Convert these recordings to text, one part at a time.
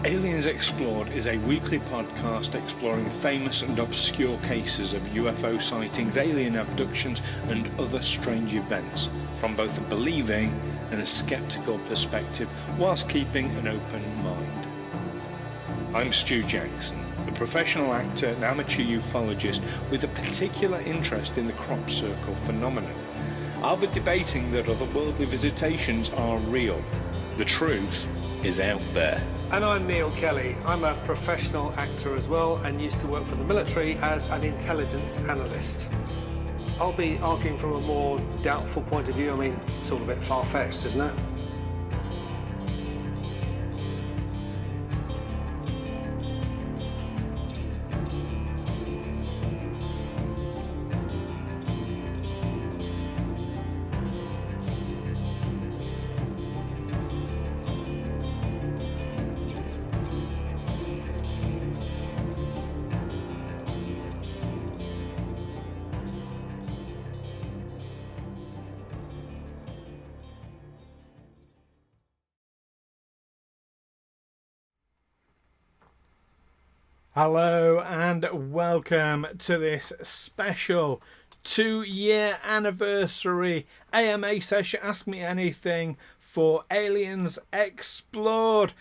Aliens Explored is a weekly podcast exploring famous and obscure cases of UFO sightings, alien abductions and other strange events from both a believing and a skeptical perspective whilst keeping an open mind. I'm Stu Jackson, a professional actor and amateur ufologist with a particular interest in the crop circle phenomenon. I'll be debating that otherworldly visitations are real. The truth is out there. And I'm Neil Kelly. I'm a professional actor as well and used to work for the military as an intelligence analyst. I'll be arguing from a more doubtful point of view. I mean, it's all a bit far-fetched, isn't it? Hello and welcome to this special 2-year anniversary AMA session, Ask Me Anything for Aliens Explored.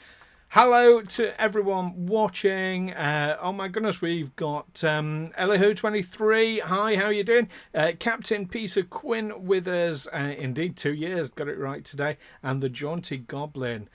Hello to everyone watching. Oh my goodness, we've got Elihu23. Hi, how you doing? Captain Peter Quinn with us. Indeed, 2 years, got it right today. And the Jaunty Goblin.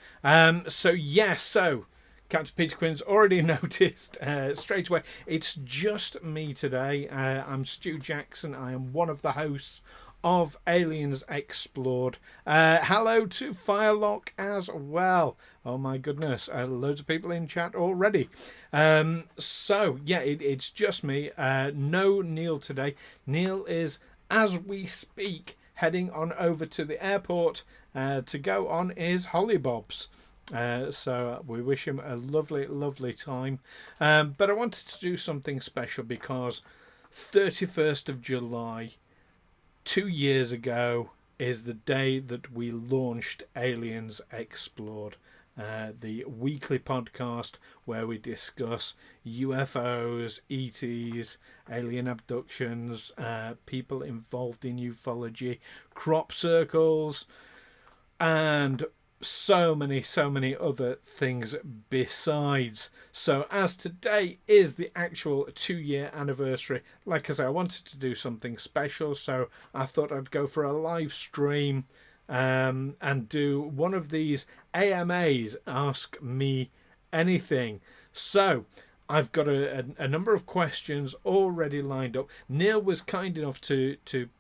So Captain Peter Quinn's already noticed straight away. It's just me today. I'm Stu Jackson. I am one of the hosts of Aliens Explored. Hello to Firelock as well. Oh my goodness, loads of people in chat already. It's just me. No Neil today. Neil is, as we speak, heading on over to the airport to go on his hollybobs. So we wish him a lovely, lovely time. But I wanted to do something special because 31st of July, 2 years ago, is the day that we launched Aliens Explored, the weekly podcast where we discuss UFOs, ETs, alien abductions, people involved in ufology, crop circles, and so many other things besides. So as today is the actual 2-year anniversary, like I say, I wanted to do something special, so I thought I'd go for a live stream and do one of these AMAs, Ask Me Anything. So I've got a number of questions already lined up. Neil was kind enough to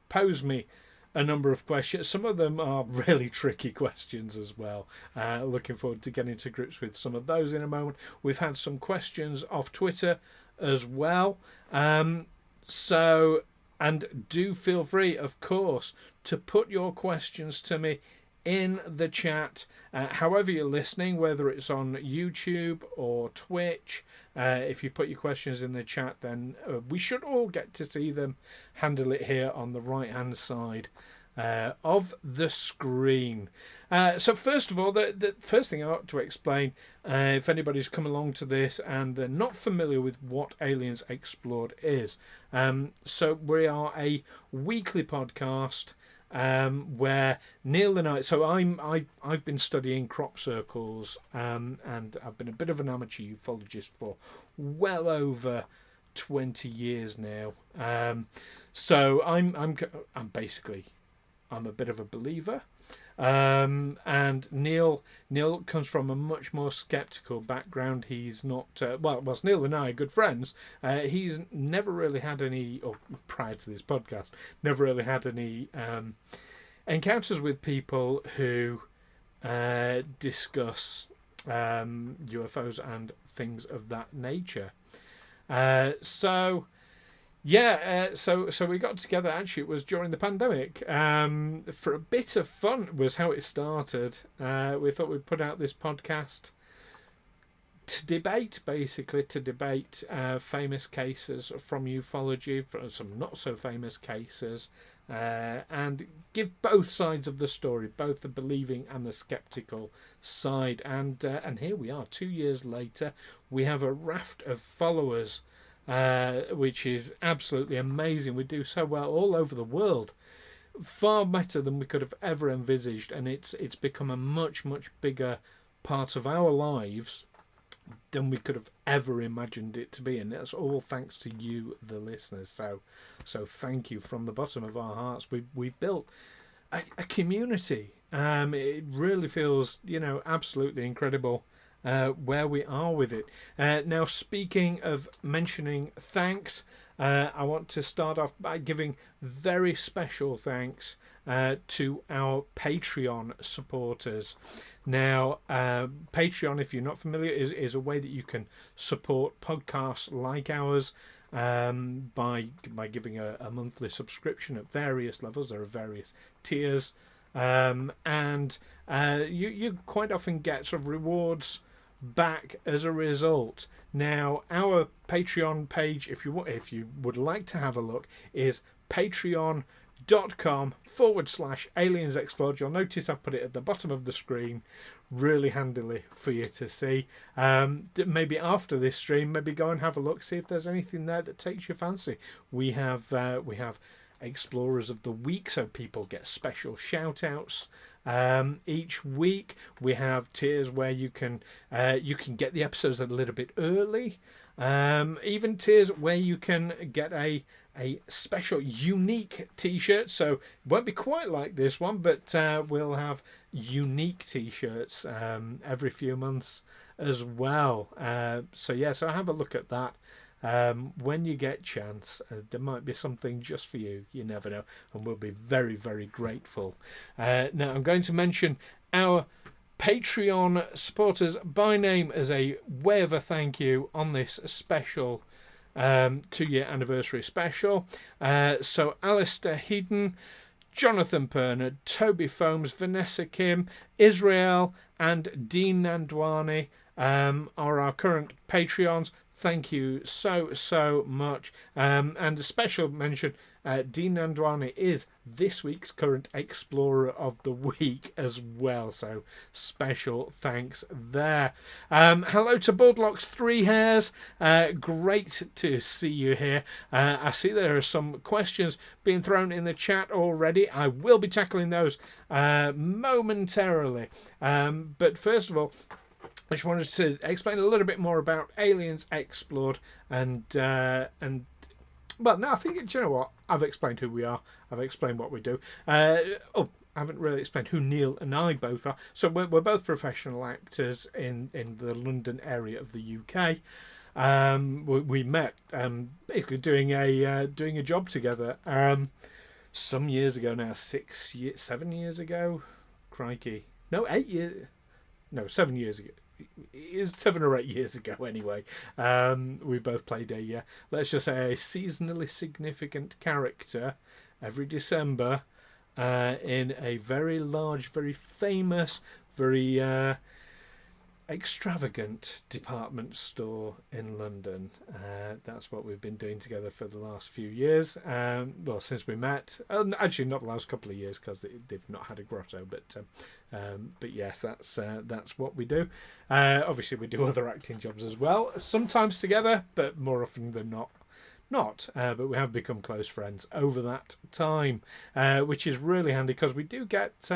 pose me a number of questions. Some of them are really tricky questions as well. Looking forward to getting to grips with some of those in a moment. We've had some questions off Twitter as well. And do feel free, of course, to put your questions to me in the chat. However you're listening, whether it's on YouTube or Twitch, if you put your questions in the chat, then we should all get to see them. Handle it here on the right hand side of the screen. So first of all, the first thing I ought to explain, if anybody's come along to this and they're not familiar with what Aliens Explored is. So we are a weekly podcast where Neil and I've been studying crop circles, and I've been a bit of an amateur ufologist for well over 20 years now. So I'm a bit of a believer. And Neil comes from a much more skeptical background. He's not whilst Neil and I are good friends, he's never really had any, or prior to this podcast, never really had any encounters with people who discuss UFOs and things of that nature. So So we got together. Actually, it was during the pandemic. For a bit of fun was how it started. We thought we'd put out this podcast to debate, famous cases from ufology, from some not so famous cases, and give both sides of the story, both the believing and the skeptical side. And here we are, 2 years later. We have a raft of followers, which is absolutely amazing. We do so well all over the world, far better than we could have ever envisaged, and it's become a much bigger part of our lives than we could have ever imagined it to be, and that's all thanks to you, the listeners. So thank you from the bottom of our hearts. We've built a community. It really feels, absolutely incredible where we are with it. Now, speaking of mentioning thanks, I want to start off by giving very special thanks to our Patreon supporters. Now, Patreon, if you're not familiar, is a way that you can support podcasts like ours by giving a monthly subscription at various levels. There are various tiers, and you quite often get sort of rewards back as a result. Now, our Patreon page, if you would like to have a look, is patreon.com/aliens explored. You'll notice I've put it at the bottom of the screen really handily for you to see. Maybe after this stream, maybe go and have a look, see if there's anything there that takes your fancy. We have Explorers of the Week, so people get special shout outs each week. We have tiers where you can get the episodes a little bit early, even tiers where you can get a special unique t-shirt. So it won't be quite like this one, but we'll have unique t-shirts every few months as well. So have a look at that. When you get chance, there might be something just for you. You never know, and we'll be very grateful. Now I'm going to mention our Patreon supporters by name as a way of a thank you on this special 2-year anniversary special. So Alistair Heaton, Jonathan Pernod, Toby Foams, Vanessa Kim, Israel and Dean Nandwani are our current Patreons. Thank you so much. And a special mention, Dean Nandwani is this week's current Explorer of the Week as well. So special thanks there. Hello to Budlock's 3 Hairs. Great to see you here. I see there are some questions being thrown in the chat already. I will be tackling those momentarily. But first of all, I just wanted to explain a little bit more about Aliens Explored and well, no, I think, you know what? I've explained who we are. I've explained what we do. I haven't really explained who Neil and I both are. So we're both professional actors in the London area of the UK. We met basically doing a job together some years ago now, 7 years ago. Crikey, no, 8 years. No, 7 years ago. It was 7 or 8 years ago anyway. We both played let's just say a seasonally significant character every December in a very large, very famous, very extravagant department store in London. That's what we've been doing together for the last few years. Well, since we met. Actually, not the last couple of years because they've not had a grotto. But yes, that's what we do. Obviously, we do other acting jobs as well, sometimes together, but more often than not. But we have become close friends over that time, which is really handy because we do get.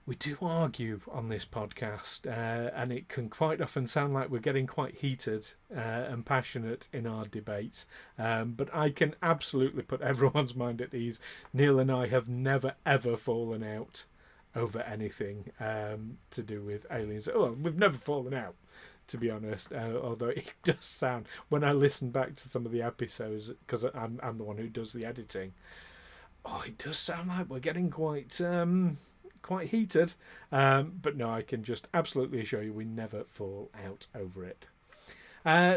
We do argue on this podcast, and it can quite often sound like we're getting quite heated and passionate in our debates. But I can absolutely put everyone's mind at ease. Neil and I have never, ever fallen out over anything to do with aliens. Well, we've never fallen out, to be honest, although it does sound, when I listen back to some of the episodes, because I'm the one who does the editing, it does sound like we're getting quite heated, but no, I can just absolutely assure you we never fall out over it.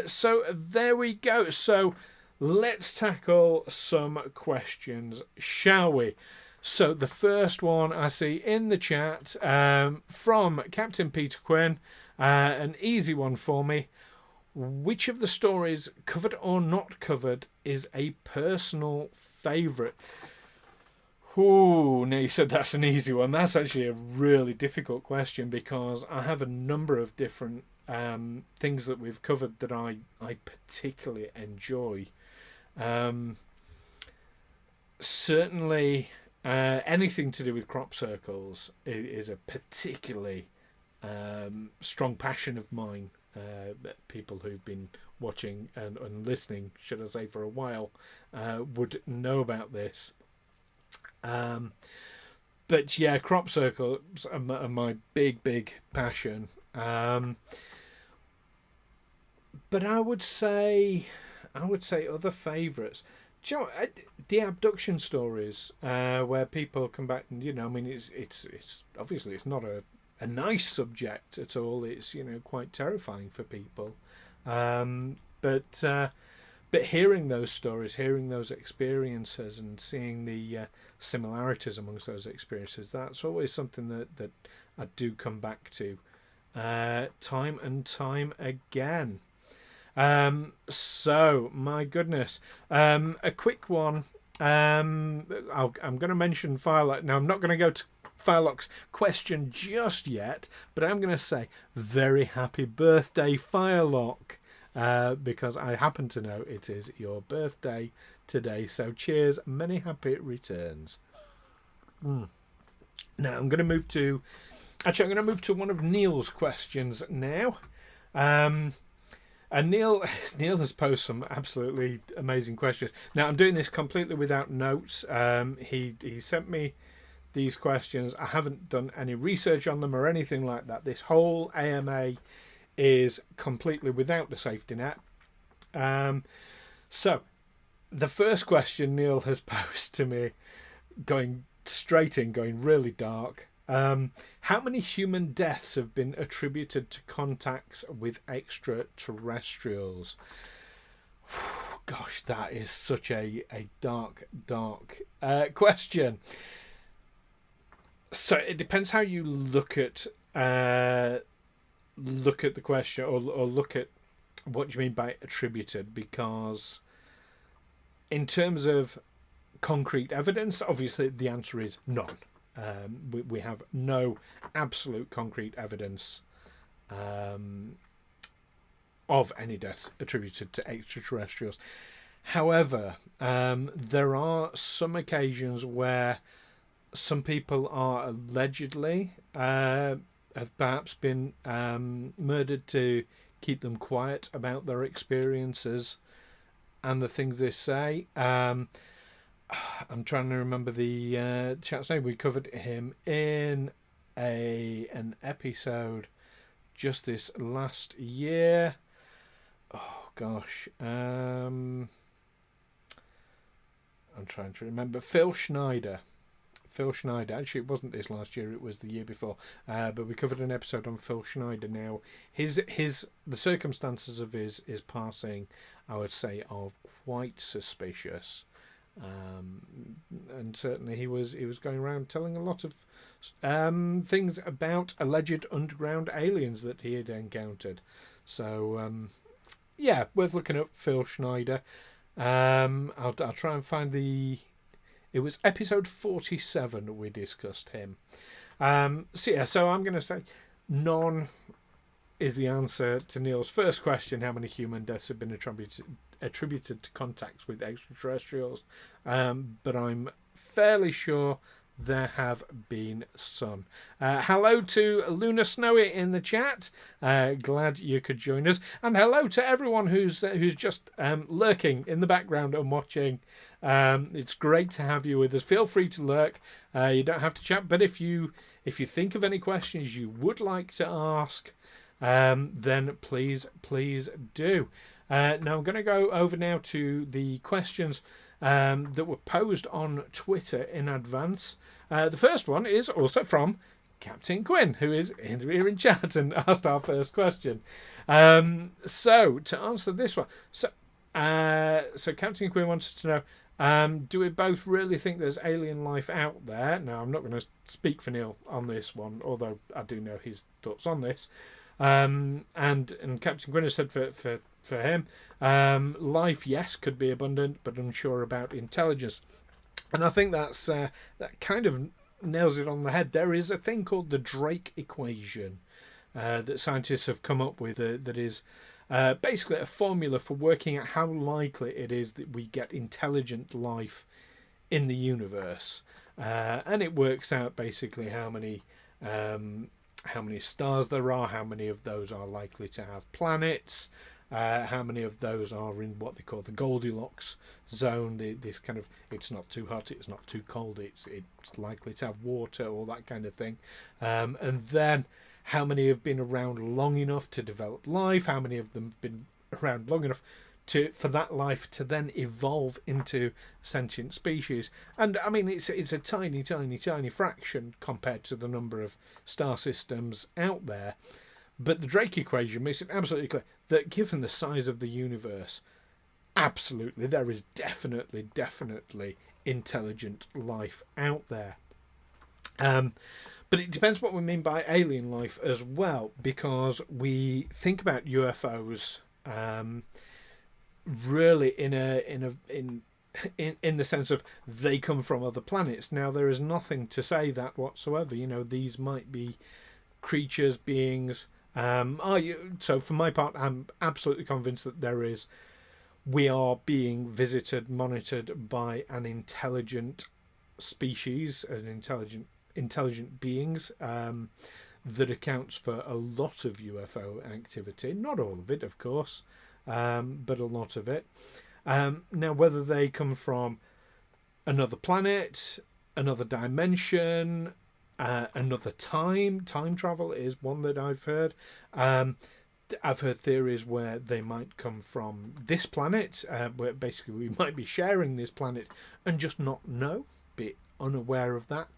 So there we go. So let's tackle some questions, shall we? So the first one I see in the chat from Captain Peter Quinn, an easy one for me. Which of the stories, covered or not covered, is a personal favourite? Ooh, Nate said that's an easy one. That's actually a really difficult question because I have a number of different things that we've covered that I particularly enjoy. Certainly, anything to do with crop circles is a particularly strong passion of mine. People who've been watching and listening, should I say, for a while, would know about this. But yeah, crop circles are my big passion. But I would say other favourites. Do you know, the abduction stories where people come back and it's obviously it's not a nice subject at all. It's quite terrifying for people. But hearing those stories, hearing those experiences, and seeing the similarities amongst those experiences, that's always something that I do come back to time and time again. So, my goodness. A quick one. I'm going to mention Firelock. Now, I'm not going to go to Firelock's question just yet, but I'm going to say very happy birthday, Firelock. Because I happen to know it is your birthday today. So cheers, many happy returns. Now I'm going to move to one of Neil's questions now. And Neil has posed some absolutely amazing questions. Now I'm doing this completely without notes. He sent me these questions. I haven't done any research on them or anything like that. This whole AMA is completely without the safety net. So the first question Neil has posed to me, going really dark. How many human deaths have been attributed to contacts with extraterrestrials? Gosh, that is such a dark question. So it depends how you look at the question, or look at what you mean by attributed, because in terms of concrete evidence, obviously the answer is none. We have no absolute concrete evidence of any deaths attributed to extraterrestrials. However, there are some occasions where some people are allegedly have perhaps been murdered to keep them quiet about their experiences and the things they say. I'm trying to remember the chap's name. We covered him in an episode just this last year. Oh gosh, I'm trying to remember. Phil Schneider. Actually, it wasn't this last year, it was the year before, but we covered an episode on Phil Schneider. Now the circumstances of his passing, I would say, are quite suspicious, and certainly he was going around telling a lot of things about alleged underground aliens that he had encountered. So yeah, worth looking up, Phil Schneider. I'll try and find it was episode 47 we discussed him. So I'm going to say none is the answer to Neil's first question: how many human deaths have been attributed to contacts with extraterrestrials? But I'm fairly sure there have been some. Hello to Luna Snowy in the chat. Glad you could join us, and hello to everyone who's just lurking in the background and watching. It's great to have you with us. Feel free to lurk. You don't have to chat, but if you think of any questions you would like to ask, then please do. Now I'm going to go over now to the questions that were posed on Twitter in advance. The first one is also from Captain Quinn, who is here in chat and asked our first question. So to answer this one, so So Captain Quinn wants to know, do we both really think there's alien life out there? Now, I'm not going to speak for Neil on this one, although I do know his thoughts on this. And Captain Quinn has said for him, life, yes, could be abundant, but unsure about intelligence. And I think that's that kind of nails it on the head. There is a thing called the Drake equation that scientists have come up with that is basically a formula for working out how likely it is that we get intelligent life in the universe, and it works out basically how many stars there are, how many of those are likely to have planets, how many of those are in what they call the Goldilocks zone, this kind of, it's not too hot, it's not too cold, it's likely to have water, all that kind of thing, and then how many have been around long enough to develop life, how many of them have been around long enough for that life to then evolve into sentient species. And I mean, it's a tiny fraction compared to the number of star systems out there. But the Drake equation makes it absolutely clear that given the size of the universe, absolutely, there is definitely intelligent life out there. But it depends what we mean by alien life as well, because we think about UFOs really in the sense of they come from other planets. Now, there is nothing to say that whatsoever. You know, these might be creatures, beings. So for my part, I'm absolutely convinced that we are being visited, monitored by an intelligent species, intelligent beings, that accounts for a lot of UFO activity. Not all of it, of course, but a lot of it. Now, whether they come from another planet, another dimension, another time travel is one that I've heard. I've heard theories where they might come from this planet, where basically we might be sharing this planet and just not know, be unaware of that,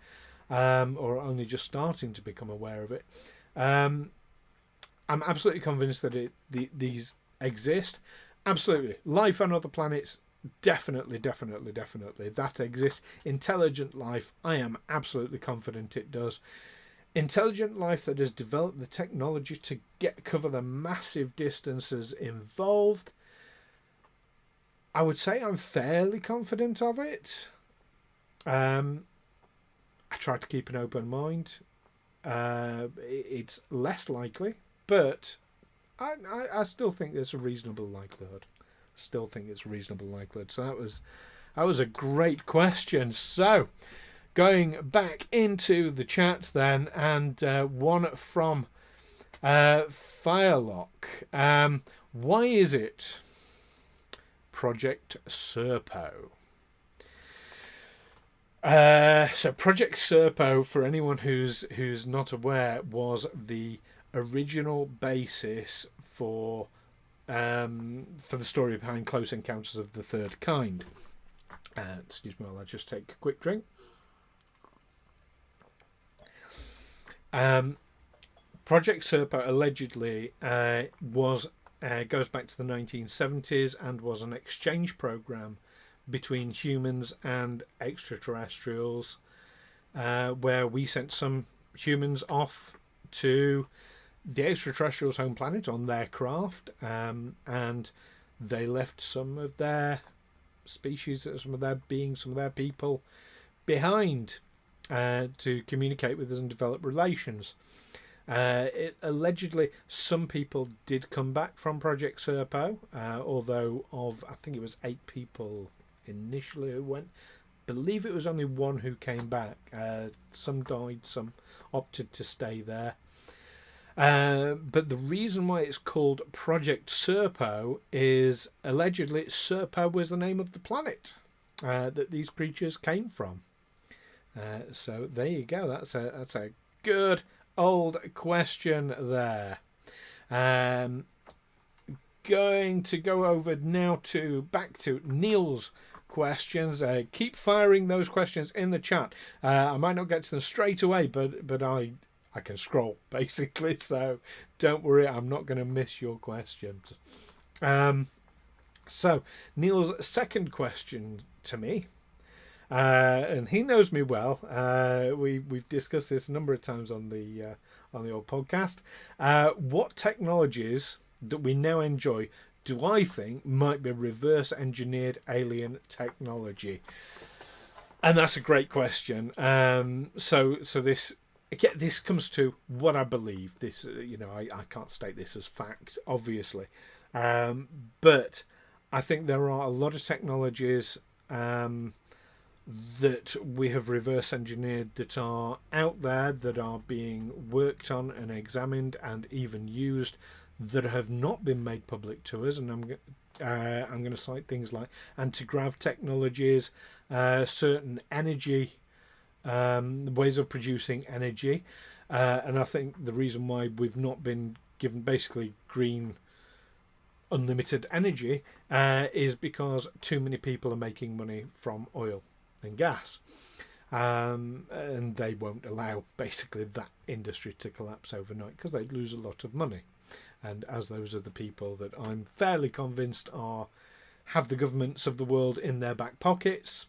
or only just starting to become aware of it. I'm absolutely convinced that these exist. Absolutely. Life on other planets, definitely that exists. Intelligent life, I am absolutely confident it does. Intelligent life that has developed the technology to cover the massive distances involved, I would say I'm fairly confident of it. I try to keep an open mind. It's less likely, but I still think there's a reasonable likelihood. So that was a great question. So, going back into the chat then, and one from Firelock. Why is it Project Serpo? So Project Serpo, for anyone who's not aware, was the original basis for the story behind Close Encounters of the Third Kind. Excuse me while I just take a quick drink. Project Serpo allegedly goes back to the 1970s and was an exchange program between humans and extraterrestrials, where we sent some humans off to the extraterrestrials' home planet on their craft, and they left some of their species, some of their beings, some of their people behind to communicate with us and develop relations. Allegedly, some people did come back from Project Serpo, although I think it was 8 people initially who went. I believe it was only one who came back. Some died, some opted to stay there. But the reason why it's called Project Serpo is allegedly Serpo was the name of the planet that these creatures came from. So there you go. That's a good old question there. Going to go over now back to Neil's questions. Keep firing those questions in the chat. I might not get to them straight away, but I can scroll basically, so don't worry, I'm not going to miss your questions. So, Neil's second question to me, and he knows me well. We've discussed this a number of times on the old podcast. What technologies that we now enjoy do I think might be reverse engineered alien technology? And that's a great question. So this again, this comes to what I believe. This, I can't state this as fact, obviously, but I think there are a lot of technologies that we have reverse engineered that are out there, that are being worked on and examined and even used, that have not been made public to us. And I'm going to cite things like anti-grav technologies, certain energy, ways of producing energy, and I think the reason why we've not been given basically green unlimited energy is because too many people are making money from oil and gas, and they won't allow basically that industry to collapse overnight because they'd lose a lot of money. And as those are the people that I'm fairly convinced have the governments of the world in their back pockets,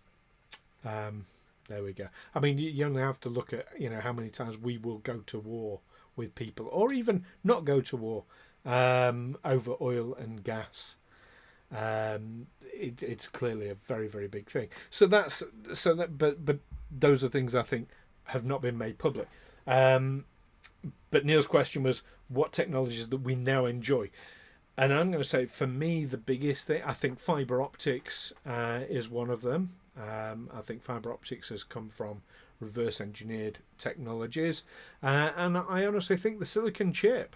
there we go. I mean, you only have to look at how many times we will go to war with people, or even not go to war over oil and gas. It's clearly a very, very big thing. But those are things I think have not been made public. But Neil's question was what technologies that we now enjoy, and I'm going to say for me the biggest thing, I think fiber optics is one of them. I think fiber optics has come from reverse engineered technologies, and I honestly think the silicon chip,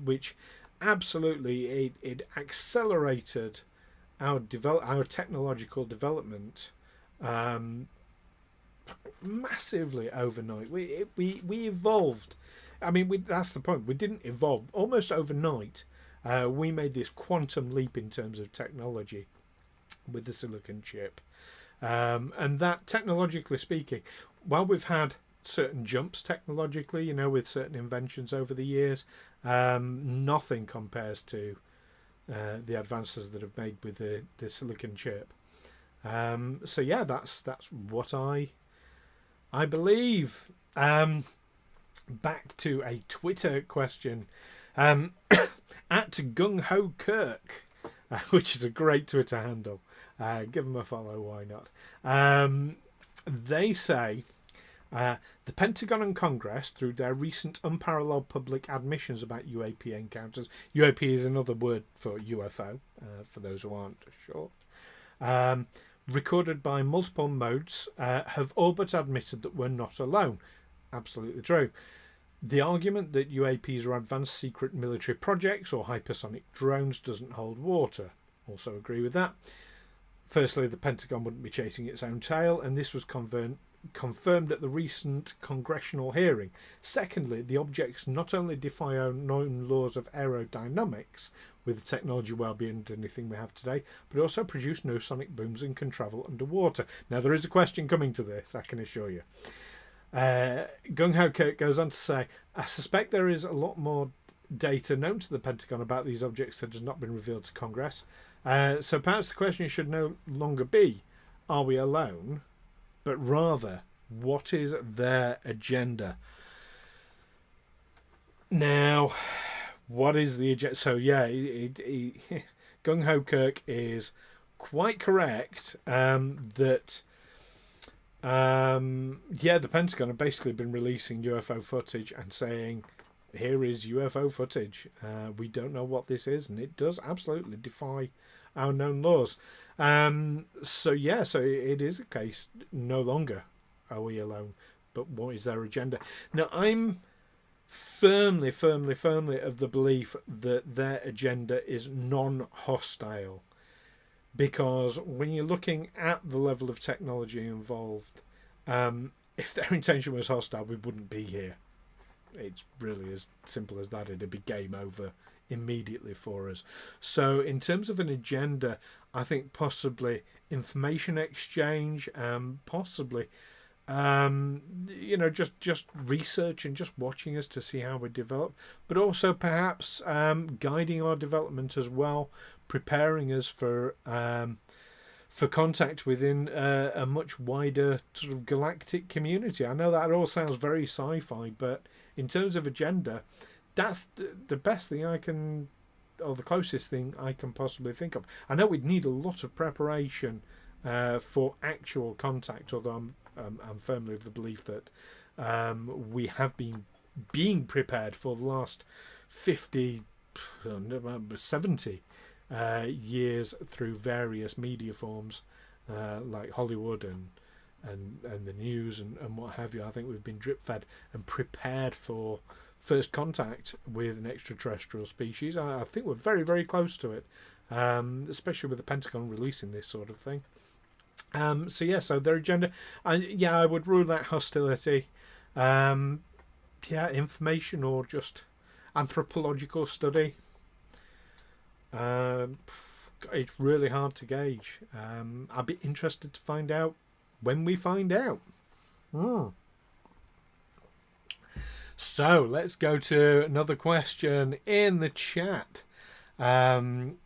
which absolutely it accelerated our technological development massively overnight. We evolved. I mean, that's the point. We didn't evolve almost overnight. We made this quantum leap in terms of technology with the silicon chip, and that, technologically speaking, while we've had certain jumps technologically, with certain inventions over the years, nothing compares to the advances that have made with the silicon chip. So yeah, that's what I believe. Back to a Twitter question at Gung Ho Kirk, which is a great Twitter handle. Give them a follow, why not? They say the Pentagon and Congress, through their recent unparalleled public admissions about UAP encounters — UAP is another word for UFO, for those who aren't sure — recorded by multiple modes, have all but admitted that we're not alone. Absolutely true. The argument that UAPs are advanced secret military projects or hypersonic drones doesn't hold water. Also agree with that. Firstly, the Pentagon wouldn't be chasing its own tail, and this was confirmed at the recent congressional hearing. Secondly, the objects not only defy our known laws of aerodynamics, with the technology well beyond anything we have today, but also produce no sonic booms and can travel underwater. Now, there is a question coming to this, I can assure you. Gung Ho Kirk goes on to say, I suspect there is a lot more data known to the Pentagon about these objects that has not been revealed to Congress. So perhaps the question should no longer be, are we alone? But rather, what is their agenda? Now, what is the agenda? So yeah, Gung Ho Kirk is quite correct that the Pentagon have basically been releasing UFO footage and saying, here is UFO footage. We don't know what this is, and it does absolutely defy our known laws. So it is a case, no longer are we alone, but what is their agenda? Now, I'm firmly of the belief that their agenda is non-hostile, because when you're looking at the level of technology involved, if their intention was hostile, we wouldn't be here. It's really as simple as that. It'd be game over immediately for us. So in terms of an agenda, I think possibly information exchange, possibly just research and just watching us to see how we develop, but also perhaps guiding our development as well, preparing us for contact within a much wider sort of galactic community. I know that all sounds very sci-fi, but in terms of agenda, that's the best thing I can, or the closest thing I can possibly think of. I know we'd need a lot of preparation for actual contact, although I'm firmly of the belief that we have been being prepared for the last 50, 70 years through various media forms like Hollywood and the news and what have you. I think we've been drip fed and prepared for first contact with an extraterrestrial species. I think we're very, very close to it, especially with the Pentagon releasing this sort of thing. So their agenda, I would rule out hostility, information or just anthropological study. It's really hard to gauge. I'd be interested to find out when we find out. So let's go to another question in the chat. So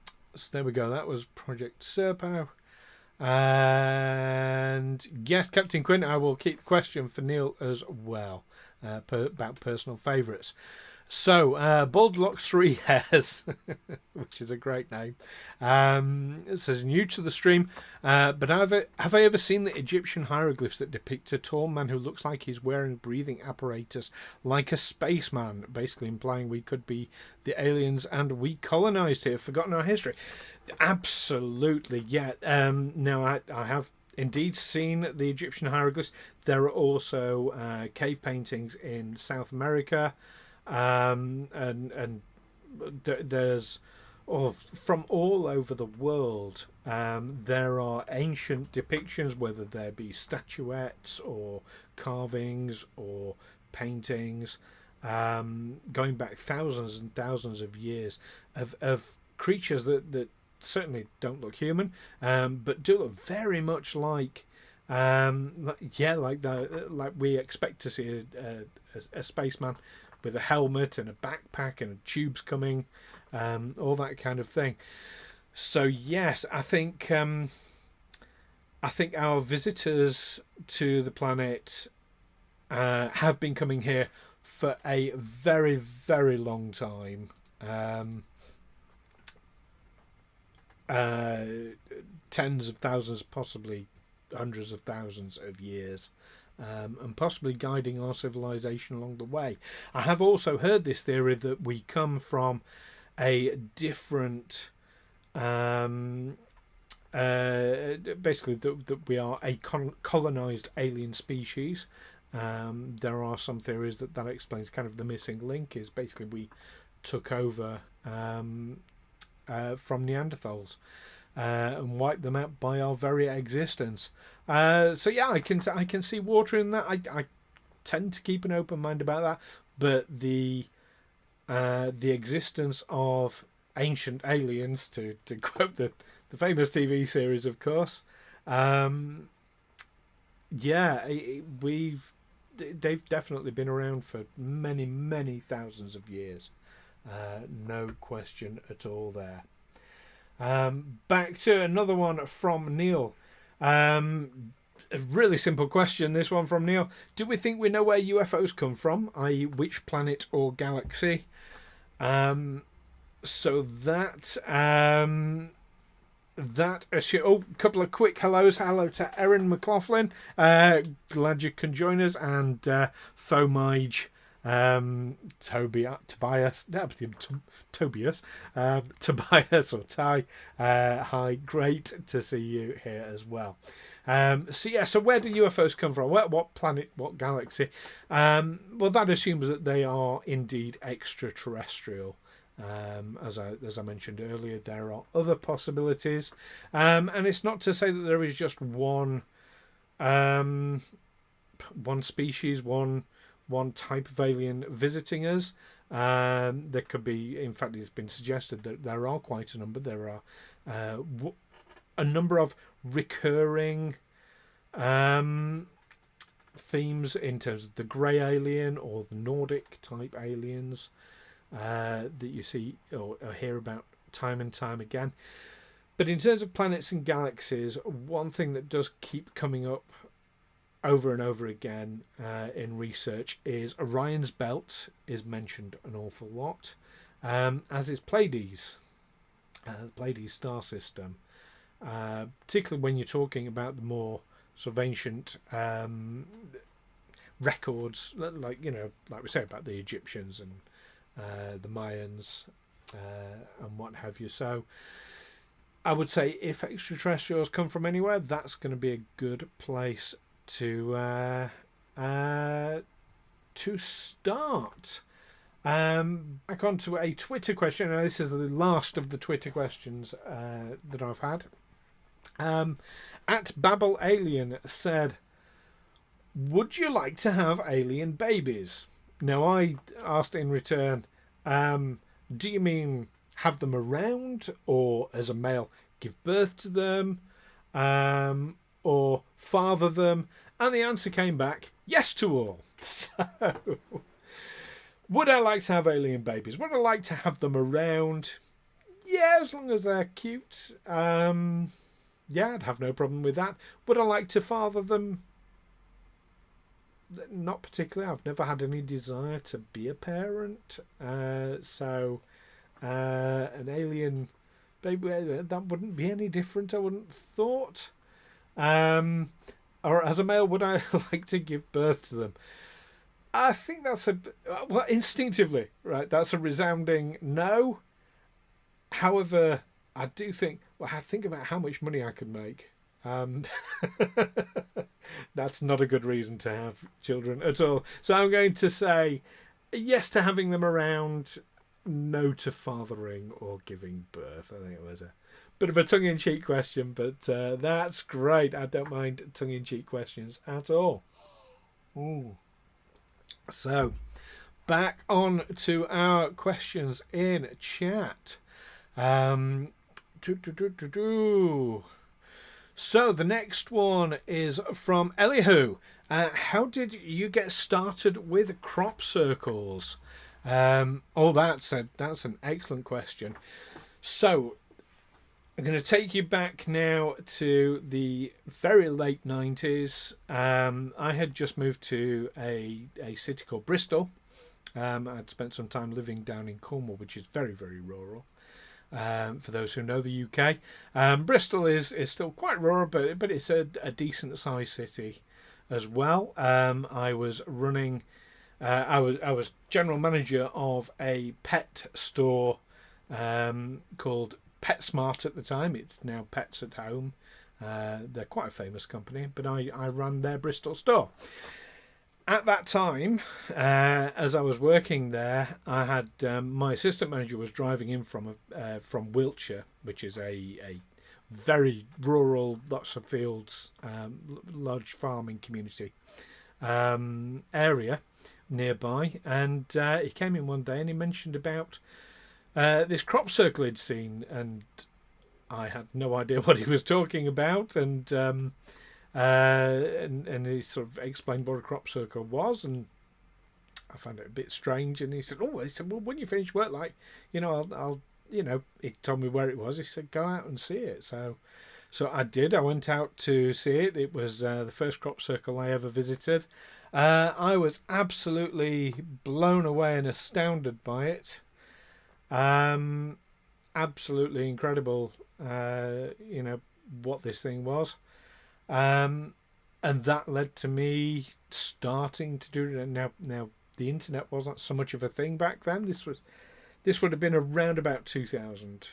there we go. That was Project Serpo. And yes, Captain Quinn, I will keep the question for Neil as well about personal favourites. So, Baldlocks 3 Hairs, which is a great name, it says, new to the stream, but have I ever seen the Egyptian hieroglyphs that depict a tall man who looks like he's wearing breathing apparatus like a spaceman, basically implying we could be the aliens and we colonized here, forgotten our history? Absolutely, yeah. Now, I have indeed seen the Egyptian hieroglyphs. There are also cave paintings in South America, and there's from all over the world. There are ancient depictions, whether there be statuettes or carvings or paintings, going back thousands and thousands of years of creatures that certainly don't look human, but do look very much like we expect to see a spaceman with a helmet and a backpack and tubes coming, all that kind of thing. So yes, I think our visitors to the planet have been coming here for a very, very long time. Tens of thousands, possibly hundreds of thousands of years, and possibly guiding our civilization along the way. I have also heard this theory that we come from a different, basically that we are a colonized alien species. There are some theories that explains kind of the missing link, is basically we took over from Neanderthals and wiped them out by our very existence. So yeah, I can see water in that. I tend to keep an open mind about that, but the existence of ancient aliens, to quote the famous TV series, of course, they've definitely been around for many, many thousands of years. No question at all there. Back to another one from Neil. A really simple question, this one from Neil. Do we think we know where UFOs come from, i.e. which planet or galaxy? So that couple of quick hellos. Hello to Erin McLaughlin. Glad you can join us. And Fomige, Tobias or Ty. Hi, great to see you here as well. So where do UFOs come from? What planet, what galaxy? Well, that assumes that they are indeed extraterrestrial. As I mentioned earlier, there are other possibilities, and it's not to say that there is just one species, one type of alien visiting us. There could be, in fact, it's been suggested that there are quite a number. There are a number of recurring themes in terms of the grey alien or the Nordic type aliens that you see or hear about time and time again. But in terms of planets and galaxies, one thing that does keep coming up over and over again in research is Orion's belt is mentioned an awful lot, as is Pleiades, the Pleiades star system, particularly when you're talking about the more sort of ancient records, like we say about the Egyptians and the Mayans and what have you. So I would say if extraterrestrials come from anywhere, that's going to be a good place to start. Back onto a Twitter question. Now, this is the last of the Twitter questions that I've had. At Babel Alien said, "Would you like to have alien babies?" Now, I asked in return, do you mean have them around, or as a male give birth to them, or father them? And the answer came back, yes to all. So, would I like to have alien babies? Would I like to have them around? Yeah, as long as they're cute. Yeah, I'd have no problem with that. Would I like to father them? Not particularly. I've never had any desire to be a parent. So an alien baby, that wouldn't be any different, I wouldn't have thought. Or as a male, would I like to give birth to them? I think that's instinctively, right, that's a resounding no. However, I do think, I think about how much money I could make. That's not a good reason to have children at all. So I'm going to say yes to having them around, no to fathering or giving birth. I think it was a bit of a tongue-in-cheek question, but that's great. I don't mind tongue-in-cheek questions at all. Ooh. So, back on to our questions in chat. So, the next one is from Elihu. How did you get started with crop circles? That's an excellent question. So, I'm going to take you back now to the very late 90s. I had just moved to a city called Bristol. I'd spent some time living down in Cornwall, which is very, very rural. For those who know the UK, Bristol is still quite rural, but it's a decent sized city as well. I was running, I was general manager of a pet store called PetSmart at the time. It's now Pets at Home. They're quite a famous company, but I ran their Bristol store. At that time, as I was working there, I had my assistant manager was driving in from Wiltshire, which is a very rural, lots of fields, large farming community area nearby, and he came in one day and he mentioned about this crop circle he'd seen, and I had no idea what he was talking about, and he sort of explained what a crop circle was, and I found it a bit strange. And he said, well, when you finish work, I'll he told me where it was. He said, go out and see it. So I did. I went out to see it. It was the first crop circle I ever visited. I was absolutely blown away and astounded by it. Absolutely incredible, what this thing was. And that led to me starting to do it. Now the internet wasn't so much of a thing back then. This would have been around about 2000,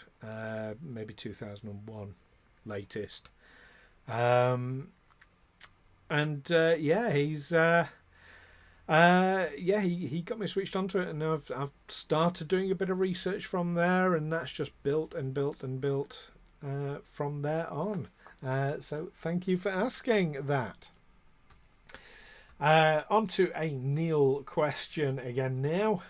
maybe 2001 latest. He got me switched onto it, and now I've started doing a bit of research from there, and that's just built and built and built from there on. So thank you for asking that. On to a Neil question again now.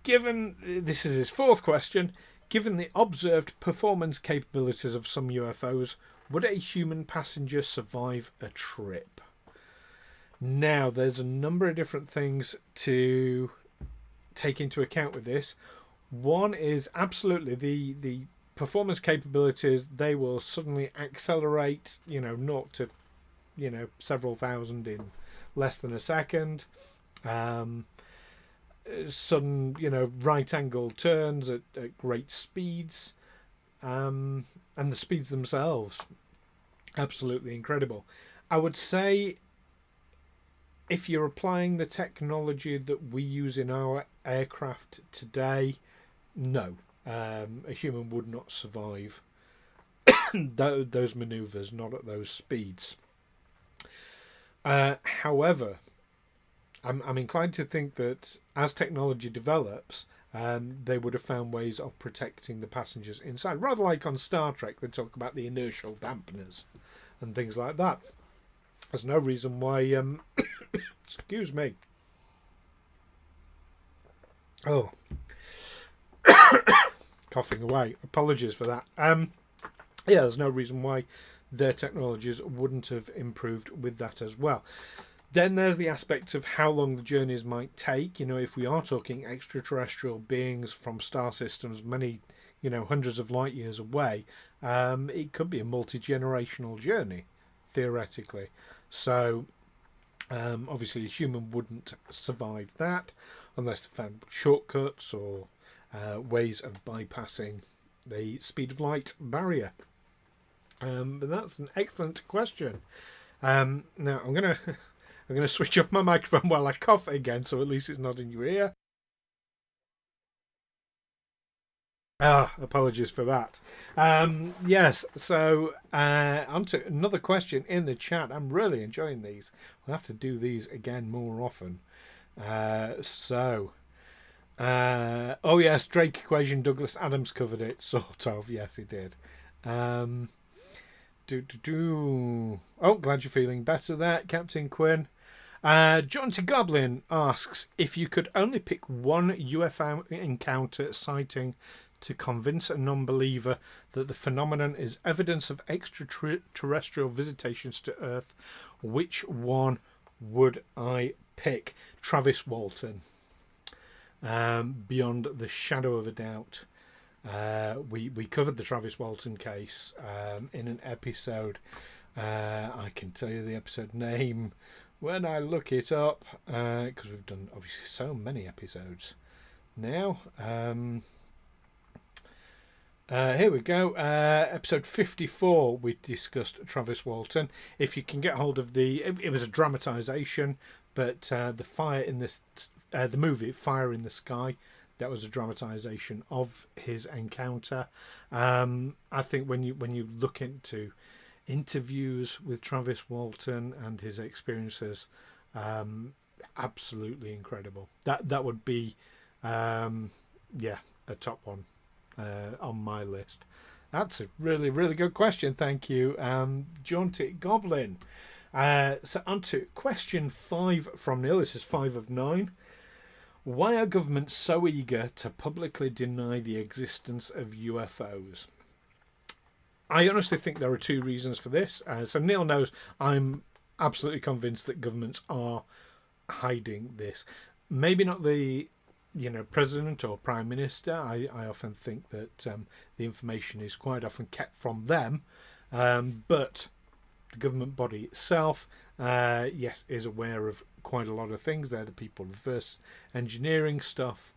Given this is his fourth question, given the observed performance capabilities of some UFOs, would a human passenger survive a trip? Now, there's a number of different things to take into account with this. One is absolutely the performance capabilities. They will suddenly accelerate, 0 to, several thousand in less than a second. Sudden, right angle turns at great speeds. And the speeds themselves, absolutely incredible. I would say if you're applying the technology that we use in our aircraft today, no, a human would not survive those maneuvers, not at those speeds. However, I'm inclined to think that as technology develops, they would have found ways of protecting the passengers inside. Rather like on Star Trek, they talk about the inertial dampeners and things like that. There's no reason why... excuse me. Oh. Coughing away. Apologies for that. Yeah, there's no reason why their technologies wouldn't have improved with that as well. Then there's the aspect of how long the journeys might take. If we are talking extraterrestrial beings from star systems many, hundreds of light years away, it could be a multi-generational journey, theoretically. So, obviously a human wouldn't survive that unless they found shortcuts or ways of bypassing the speed of light barrier. But that's an excellent question. Now, I'm going to switch off my microphone while I cough again, so at least it's not in your ear. Apologies for that. Yes, so on to another question in the chat. I'm really enjoying these. We'll have to do these again more often. Oh yes, Drake equation, Douglas Adams covered it, sort of. Yes, he did. Oh, glad you're feeling better there, Captain Quinn. Jaunty Goblin asks, if you could only pick one UFO encounter sighting to convince a non-believer that the phenomenon is evidence of extraterrestrial visitations to Earth, which one would I pick? Travis Walton. Beyond the shadow of a doubt. We covered the Travis Walton case in an episode. I can tell you the episode name when I look it up, because we've done obviously so many episodes now. Here we go. Episode 54, we discussed Travis Walton. If you can get hold of it was a dramatisation, but the fire in the movie Fire in the Sky, that was a dramatisation of his encounter. I think when you look into interviews with Travis Walton and his experiences, absolutely incredible. That would be a top one on my list. That's a really, really good question. Thank you, Jaunty Goblin. So on to question 5 from Neil. This is 5 of 9. Why are governments so eager to publicly deny the existence of UFOs? I honestly think there are 2 reasons for this. So Neil knows I'm absolutely convinced that governments are hiding this. Maybe not the president or prime minister. I often think that the information is quite often kept from them, but the government body itself, yes, is aware of quite a lot of things. They're the people reverse engineering stuff.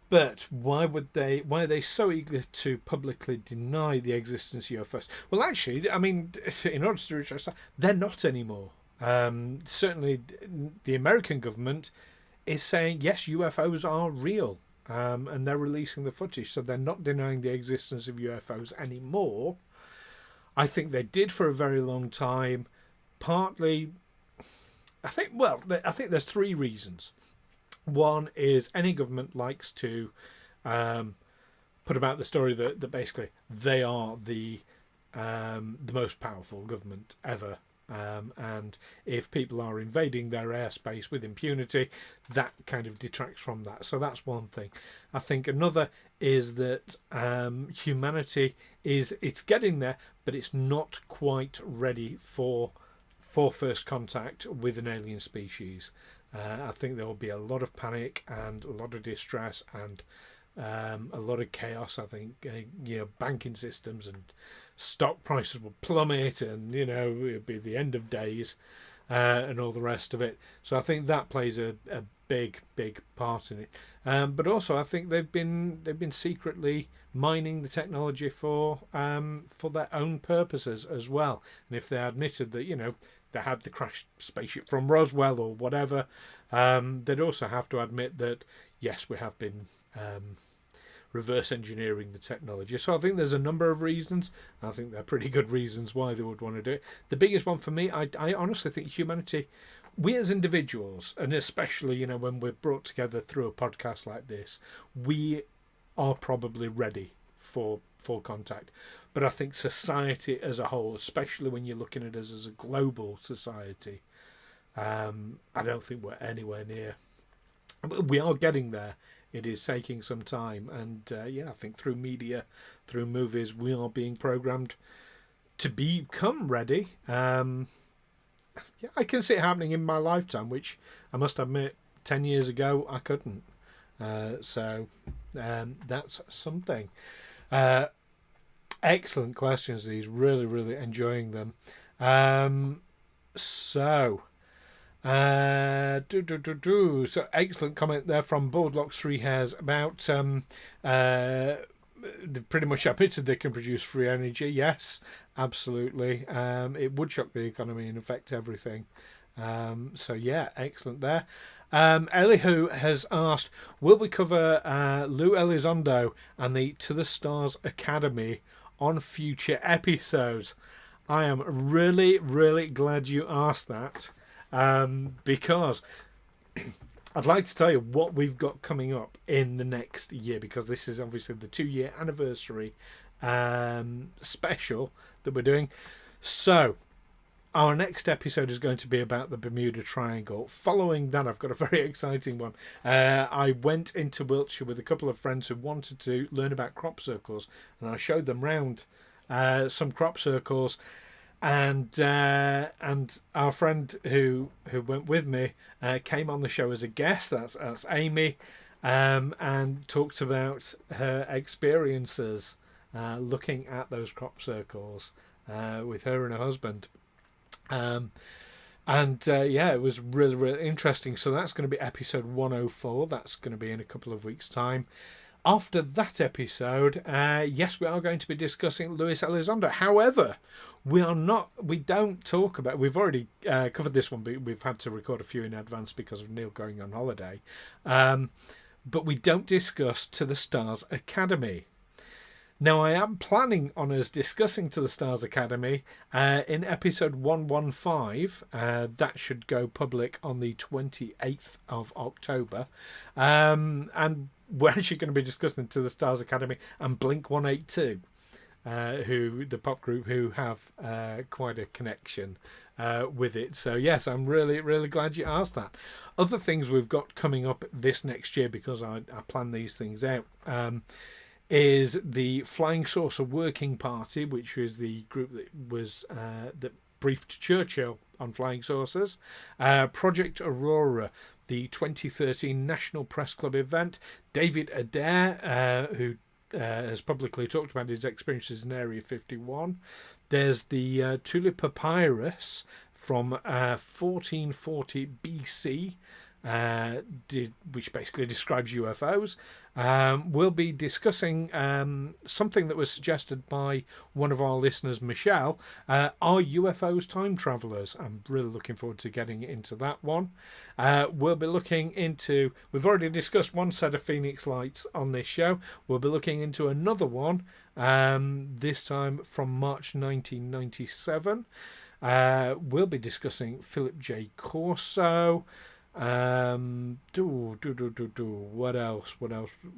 But why are they so eager to publicly deny the existence of UFOs? Well, actually, I mean, in order to reach that, they're not anymore. Certainly, the American government is saying, yes, UFOs are real, and they're releasing the footage, so they're not denying the existence of UFOs anymore. I think they did for a very long time. Partly, I think there's 3 reasons. One is any government likes to put about the story that basically they are the most powerful government ever. And if people are invading their airspace with impunity, that kind of detracts from that. So that's one thing. I think another is that humanity it's getting there, but it's not quite ready for first contact with an alien species. I think there will be a lot of panic and a lot of distress and a lot of chaos. I think banking systems and stock prices will plummet, and it'll be the end of days and all the rest of it. So I think that plays a big part in it. But also I think they've been secretly mining the technology for their own purposes as well. And if they admitted that they had the crashed spaceship from Roswell or whatever, they'd also have to admit that yes, we have been reverse engineering the technology. So I think there's a number of reasons. I think they're pretty good reasons why they would want to do it. The biggest one for me, I honestly think humanity, we as individuals, and especially when we're brought together through a podcast like this, we are probably ready for contact. But I think society as a whole, especially when you're looking at us as a global society, I don't think we're anywhere near. We are getting there. It is taking some time, and I think through media, through movies, we are being programmed to become ready. I can see it happening in my lifetime, which I must admit 10 years ago I couldn't. So that's something. Excellent questions, these. Really enjoying them. So excellent comment there from Boardlocks 3 Hairs about they've pretty much admitted they can produce free energy. Yes, absolutely. It would shock the economy and affect everything. Excellent there. Elihu has asked, will we cover Lou Elizondo and the To the Stars Academy on future episodes? I am really glad you asked that. Because I'd like to tell you what we've got coming up in the next year, because this is obviously the 2-year anniversary special that we're doing. So our next episode is going to be about the Bermuda Triangle. Following that, I've got a very exciting one. I went into Wiltshire with a couple of friends who wanted to learn about crop circles, and I showed them round some crop circles. And our friend who went with me came on the show as a guest. That's Amy, and talked about her experiences looking at those crop circles with her and her husband. It was really interesting. So that's going to be episode 104. That's going to be in a couple of weeks' time. After that episode, yes, we are going to be discussing Luis Elizondo. However, we've already covered this one, but we've had to record a few in advance because of Neil going on holiday. But we don't discuss To the Stars Academy. Now, I am planning on us discussing To the Stars Academy in episode 115. That should go public on the 28th of October. And we're actually going to be discussing To the Stars Academy and Blink 182. Who the pop group who have quite a connection with it. So yes, I'm really glad you asked that. Other things we've got coming up this next year, because I plan these things out, is the Flying Saucer Working Party, which was the group that was that briefed Churchill on flying saucers. Project Aurora, the 2013 National Press Club event. David Adair, who has publicly talked about his experiences in Area 51. There's the Thule Papyrus from 1440 BC, which basically describes UFOs. We'll be discussing something that was suggested by one of our listeners, Michelle. Are UFOs time travelers? I'm really looking forward to getting into that one. We'll be looking into, we've already discussed one set of Phoenix Lights on this show. We'll be looking into another one, this time from March 1997. We'll be discussing Philip J. Corso. What else?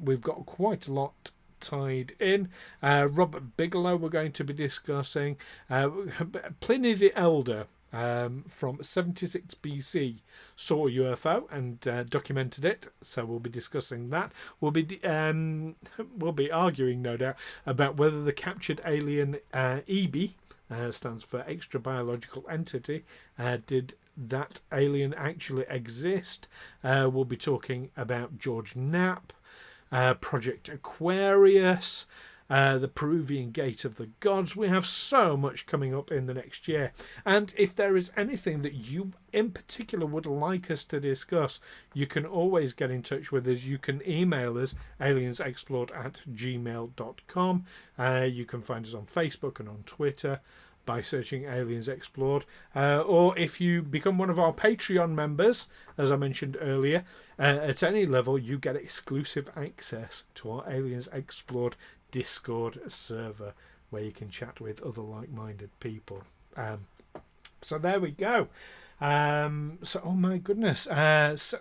We've got quite a lot tied in. Robert Bigelow we're going to be discussing. Pliny the Elder from 76 BC saw a UFO and documented it, so we'll be discussing that. We'll be arguing, no doubt, about whether the captured alien EB stands for extra biological entity, did that alien actually exist. We'll be talking about George Knapp, Project Aquarius, the Peruvian Gate of the Gods. We have so much coming up in the next year. And if there is anything that you in particular would like us to discuss, you can always get in touch with us. You can email us, aliensexplored@gmail.com. You can find us on Facebook and on Twitter by searching Aliens Explored. Or if you become one of our Patreon members, as I mentioned earlier, at any level, you get exclusive access to our Aliens Explored Discord server, where you can chat with other like-minded people. So there we go. Oh my goodness. So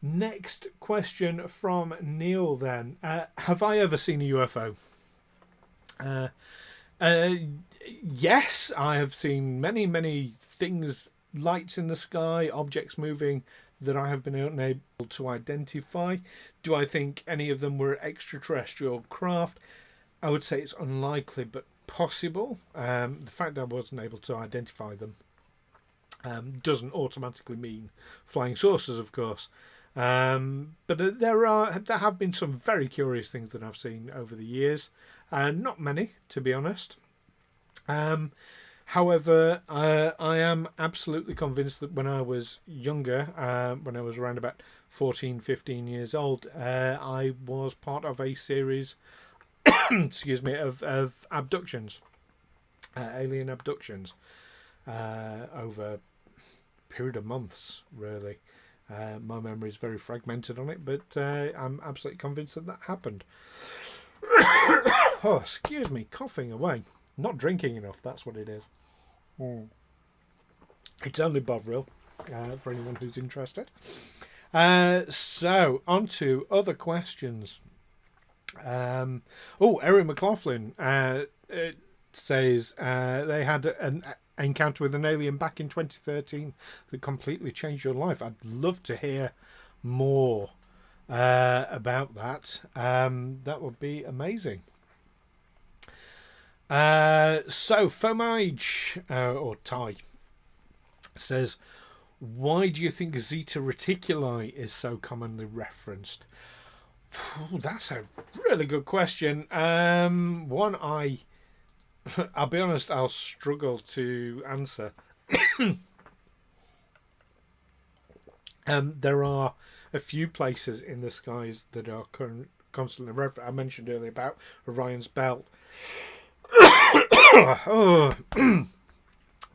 next question from Neil then. Have I ever seen a UFO? Yes, I have seen many things, lights in the sky, objects moving, that I have been unable to identify. Do I think any of them were extraterrestrial craft? I would say it's unlikely, but possible. The fact that I wasn't able to identify them doesn't automatically mean flying saucers, of course. But there have been some very curious things that I've seen over the years. Not many, to be honest. However, I am absolutely convinced that when I was younger, when I was around about 14, 15 years old, I was part of a series of abductions, alien abductions, over a period of months, really. My memory is very fragmented on it, but I'm absolutely convinced that happened. Oh, excuse me, coughing away. Not drinking enough, that's what it is. It's only Bovril, for anyone who's interested. So, on to other questions. Erin McLaughlin says they had an encounter with an alien back in 2013 that completely changed your life. I'd love to hear more about that. That would be amazing. So Fomage or Ty says, why do you think Zeta Reticuli is so commonly referenced? That's a really good question. One I'll be honest, I'll struggle to answer. There are a few places in the skies that are constantly referenced. I mentioned earlier about Orion's Belt.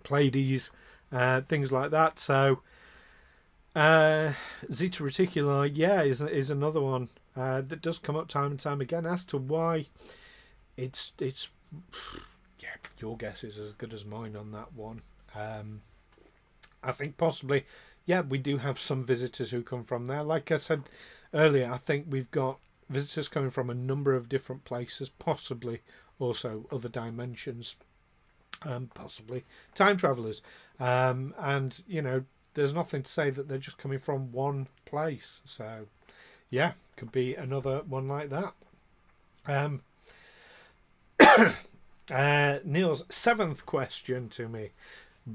Pleiades, things like that. So Zeta Reticuli, is another one that does come up time and time again. As to why, it's your guess is as good as mine on that one. I think possibly, we do have some visitors who come from there. Like I said earlier, I think we've got visitors coming from a number of different places, possibly also other dimensions, possibly time travelers, and there's nothing to say that they're just coming from one place. So could be another one like that. Neil's seventh question to me: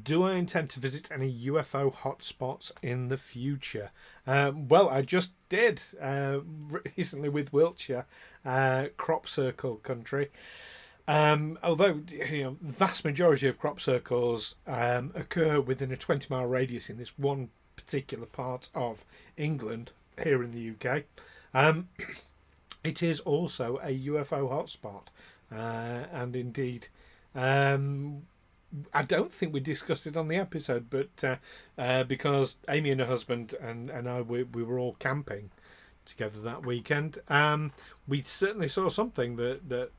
do I intend to visit any UFO hotspots in the future? Well, I just did recently with Wiltshire, crop circle country. Although the vast majority of crop circles occur within a 20-mile radius in this one particular part of England, here in the UK, it is also a UFO hotspot. And indeed, I don't think we discussed it on the episode, but because Amy and her husband and I, we were all camping together that weekend, we certainly saw something that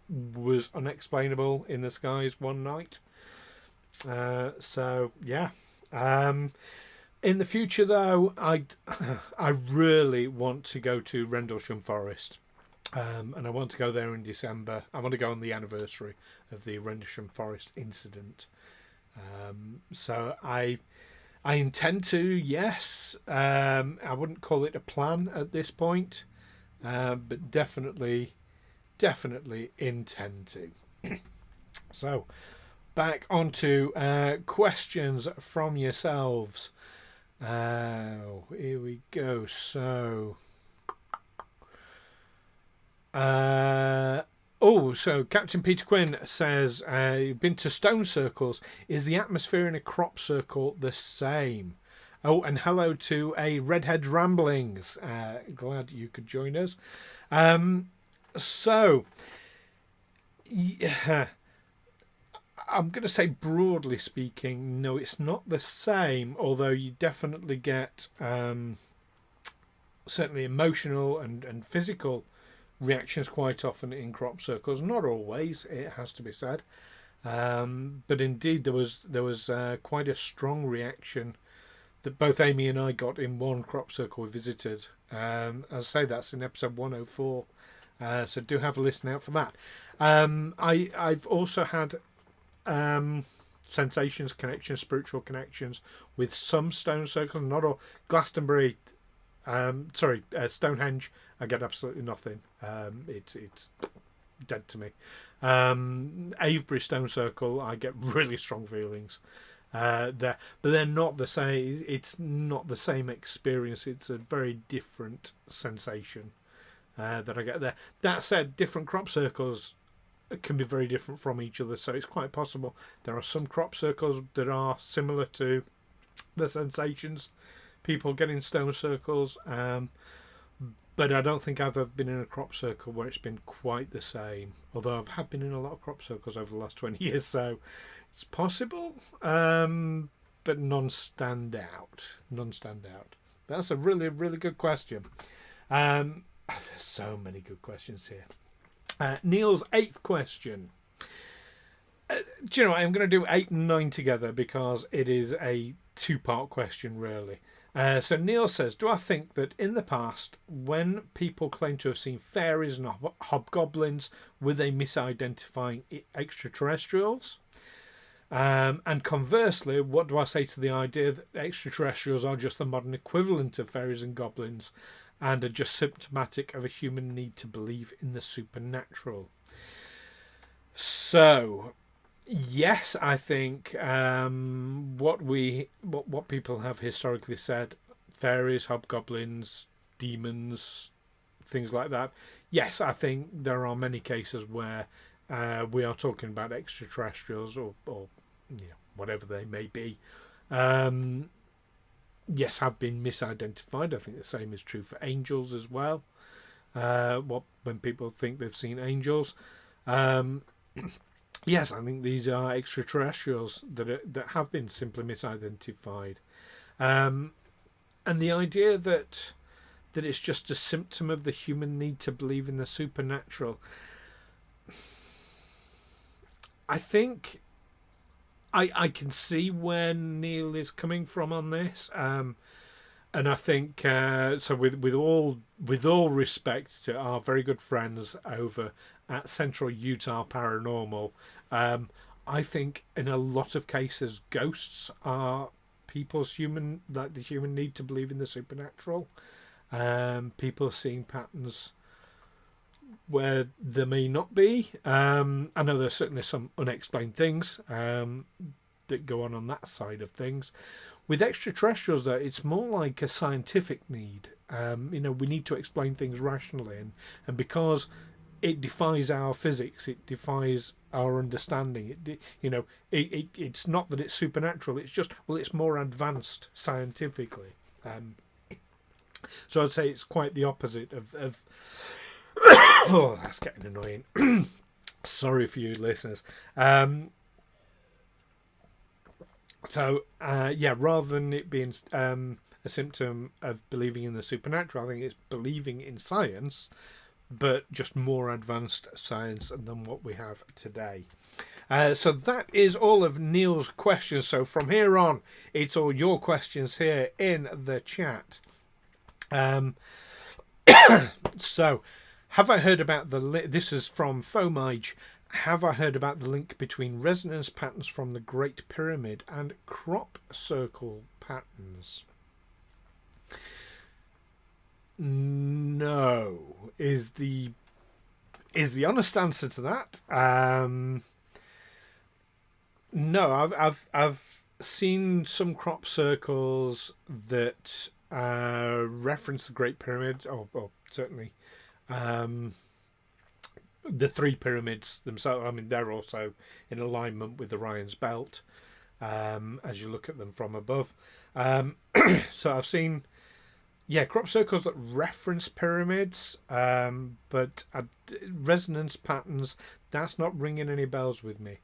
was unexplainable in the skies one night. In the future, though, I really want to go to Rendlesham Forest. And I want to go there in December. I want to go on the anniversary of the Rendlesham Forest incident. So I intend to, yes. I wouldn't call it a plan at this point, but definitely intend to. So back onto questions from yourselves. Here we go. So, so Captain Peter Quinn says, you've been to stone circles. Is the atmosphere in a crop circle the same? Oh, and hello to a Redhead Ramblings. Glad you could join us. So, yeah, I'm going to say broadly speaking, no, it's not the same, although you definitely get certainly emotional and physical reactions quite often in crop circles. Not always, it has to be said. But indeed, there was quite a strong reaction that both Amy and I got in one crop circle we visited. As I say, that's in episode 104. So do have a listen out for that. I've also had sensations, connections, spiritual connections with some stone circles, not all. Glastonbury, Stonehenge, I get absolutely nothing. It's dead to me. Avebury Stone Circle, I get really strong feelings there, but they're not the same. It's not the same experience. It's a very different sensation that I get there. That said, different crop circles can be very different from each other, so it's quite possible there are some crop circles that are similar to the sensations people get in stone circles, but I don't think I've ever been in a crop circle where it's been quite the same, although I have been in a lot of crop circles over the last 20 years, so it's possible, but none stand out. That's a really, really good question. There's so many good questions here. Neil's 8th question. Do you know what? I'm going to do 8 and 9 together because it is a 2-part question, really. So Neil says, do I think that in the past, when people claim to have seen fairies and hobgoblins, were they misidentifying extraterrestrials? And conversely, what do I say to the idea that extraterrestrials are just the modern equivalent of fairies and goblins and are just symptomatic of a human need to believe in the supernatural? So, yes, I think what people have historically said, fairies, hobgoblins, demons, things like that. Yes, I think there are many cases where we are talking about extraterrestrials or whatever they may be. Yes, have been misidentified. I think the same is true for angels as well. When people think they've seen angels. Yes, I think these are extraterrestrials that have been simply misidentified. And the idea that it's just a symptom of the human need to believe in the supernatural, I think I can see where Neil is coming from on this. And I think so with all respect to our very good friends over at Central Utah Paranormal, I think in a lot of cases ghosts are people's the human need to believe in the supernatural. People seeing patterns where there may not be. I know there's certainly some unexplained things that go on that side of things. With extraterrestrials, though, it's more like a scientific need. We need to explain things rationally, and because it defies our physics, it defies our understanding. It's not that it's supernatural. It's just, it's more advanced scientifically. So I'd say it's quite the opposite of oh, that's getting annoying. Sorry for you listeners. Rather than it being a symptom of believing in the supernatural, I think it's believing in science, but just more advanced science than what we have today. So that is all of Neil's questions. So from here on, it's all your questions here in the chat. So, have I heard about this is from Fomage. Have I heard about the link between resonance patterns from the Great Pyramid and crop circle patterns? No, is the honest answer to that. No, I've seen some crop circles that reference the Great Pyramid, or certainly the three pyramids themselves. I mean, they're also in alignment with Orion's belt as you look at them from above. So I've seen, crop circles that reference pyramids, but resonance patterns, that's not ringing any bells with me.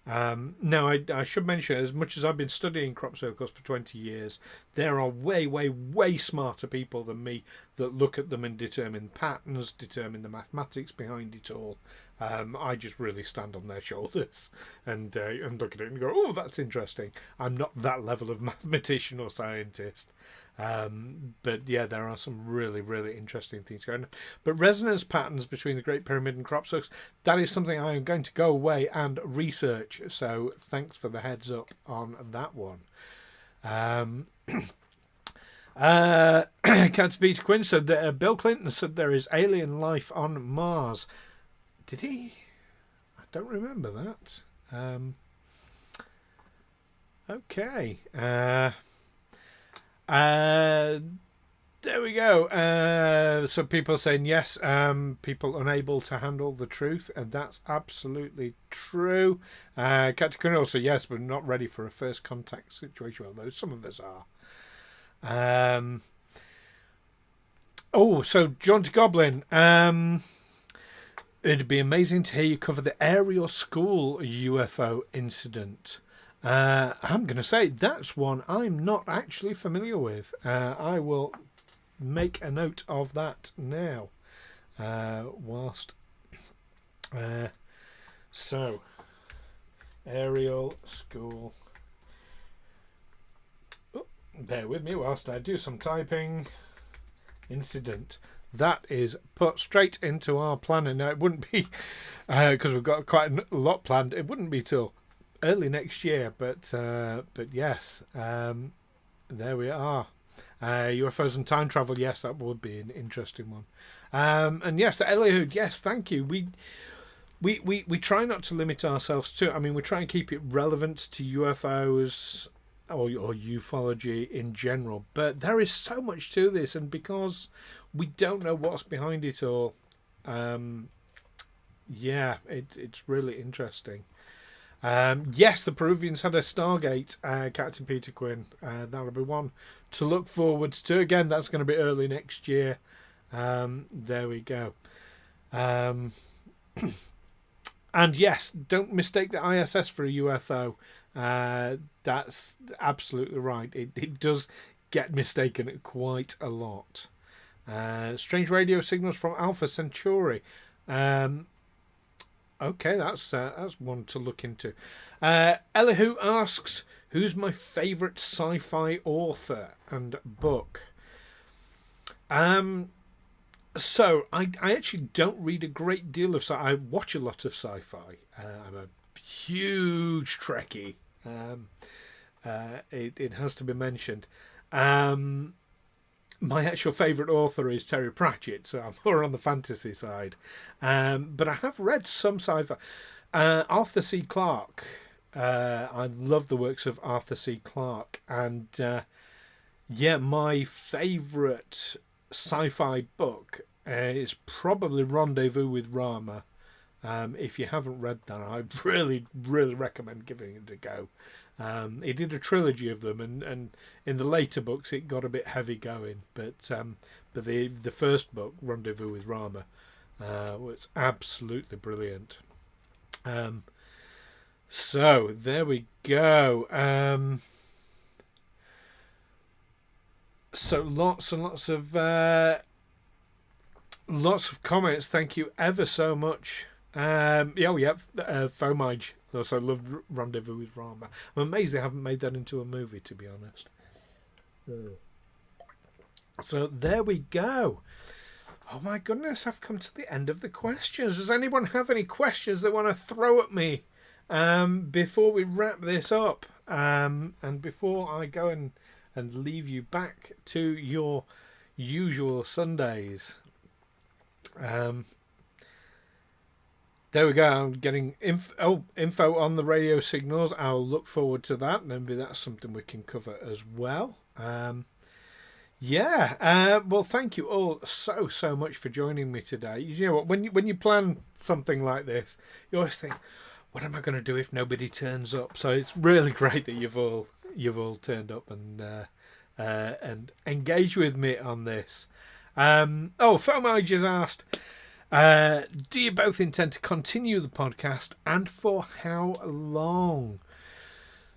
No, I should mention, as much as I've been studying crop circles for 20 years, there are way, way, way smarter people than me that look at them and determine patterns, determine the mathematics behind it all. I just really stand on their shoulders and look at it and go, oh, that's interesting. I'm not that level of mathematician or scientist. But yeah, there are some really, really interesting things going on. But resonance patterns between the Great Pyramid and crop circles, that is something I am going to go away and research. So thanks for the heads up on that one. Cat Peter Quinn said that Bill Clinton said there is alien life on Mars. Did he? I don't remember that. Okay. There we go. Some people saying yes. People unable to handle the truth, and that's absolutely true. Captain Quinn also yes, but not ready for a first contact situation. Although some of us are. So John to Goblin. It'd be amazing to hear you cover the aerial school UFO incident. I'm going to say that's one I'm not actually familiar with. I will make a note of that now. So, aerial school. Oh, bear with me whilst I do some typing. Incident. That is put straight into our planning. Now, it wouldn't be, because we've got quite a lot planned, it wouldn't be till early next year, but yes, there we are. UFOs and time travel, yes, that would be an interesting one. And yes, the Elihu, yes, thank you. We try not to limit ourselves to, I mean, we try and keep it relevant to UFOs or ufology in general, but there is so much to this, and because we don't know what's behind it all, it's really interesting. Yes, the Peruvians had a Stargate, Captain Peter Quinn. That'll be one to look forwards to. Again, that's going to be early next year. There we go. And yes, don't mistake the ISS for a UFO. That's absolutely right. It does get mistaken quite a lot. Strange radio signals from Alpha Centauri. Okay, that's one to look into. Elihu asks, who's my favourite sci-fi author and book? So I actually don't read a great deal of I watch a lot of sci-fi. I'm a huge Trekkie. It has to be mentioned. My actual favourite author is Terry Pratchett, so I'm more on the fantasy side. But I have read some sci-fi. Arthur C. Clarke. I love the works of Arthur C. Clarke. And my favourite sci-fi book is probably Rendezvous with Rama. If you haven't read that, I really, really recommend giving it a go. He did a trilogy of them, and in the later books it got a bit heavy going, but the first book, Rendezvous with Rama, was absolutely brilliant. So there we go. So lots and lots of comments. Thank you ever so much. Fomage also loved Rendezvous with Rama. I'm amazed they haven't made that into a movie, to be honest. So there we go. Oh my goodness, I've come to the end of the questions. Does anyone have any questions they want to throw at me before we wrap this up? And before I go and leave you back to your usual Sundays. There we go. I'm getting info on the radio signals. I'll look forward to that. Maybe that's something we can cover as well. Well, thank you all so much for joining me today. You know what? When you plan something like this, you always think, what am I going to do if nobody turns up? So it's really great that you've all turned up and engaged with me on this. Fomage has asked, do you both intend to continue the podcast, and for how long?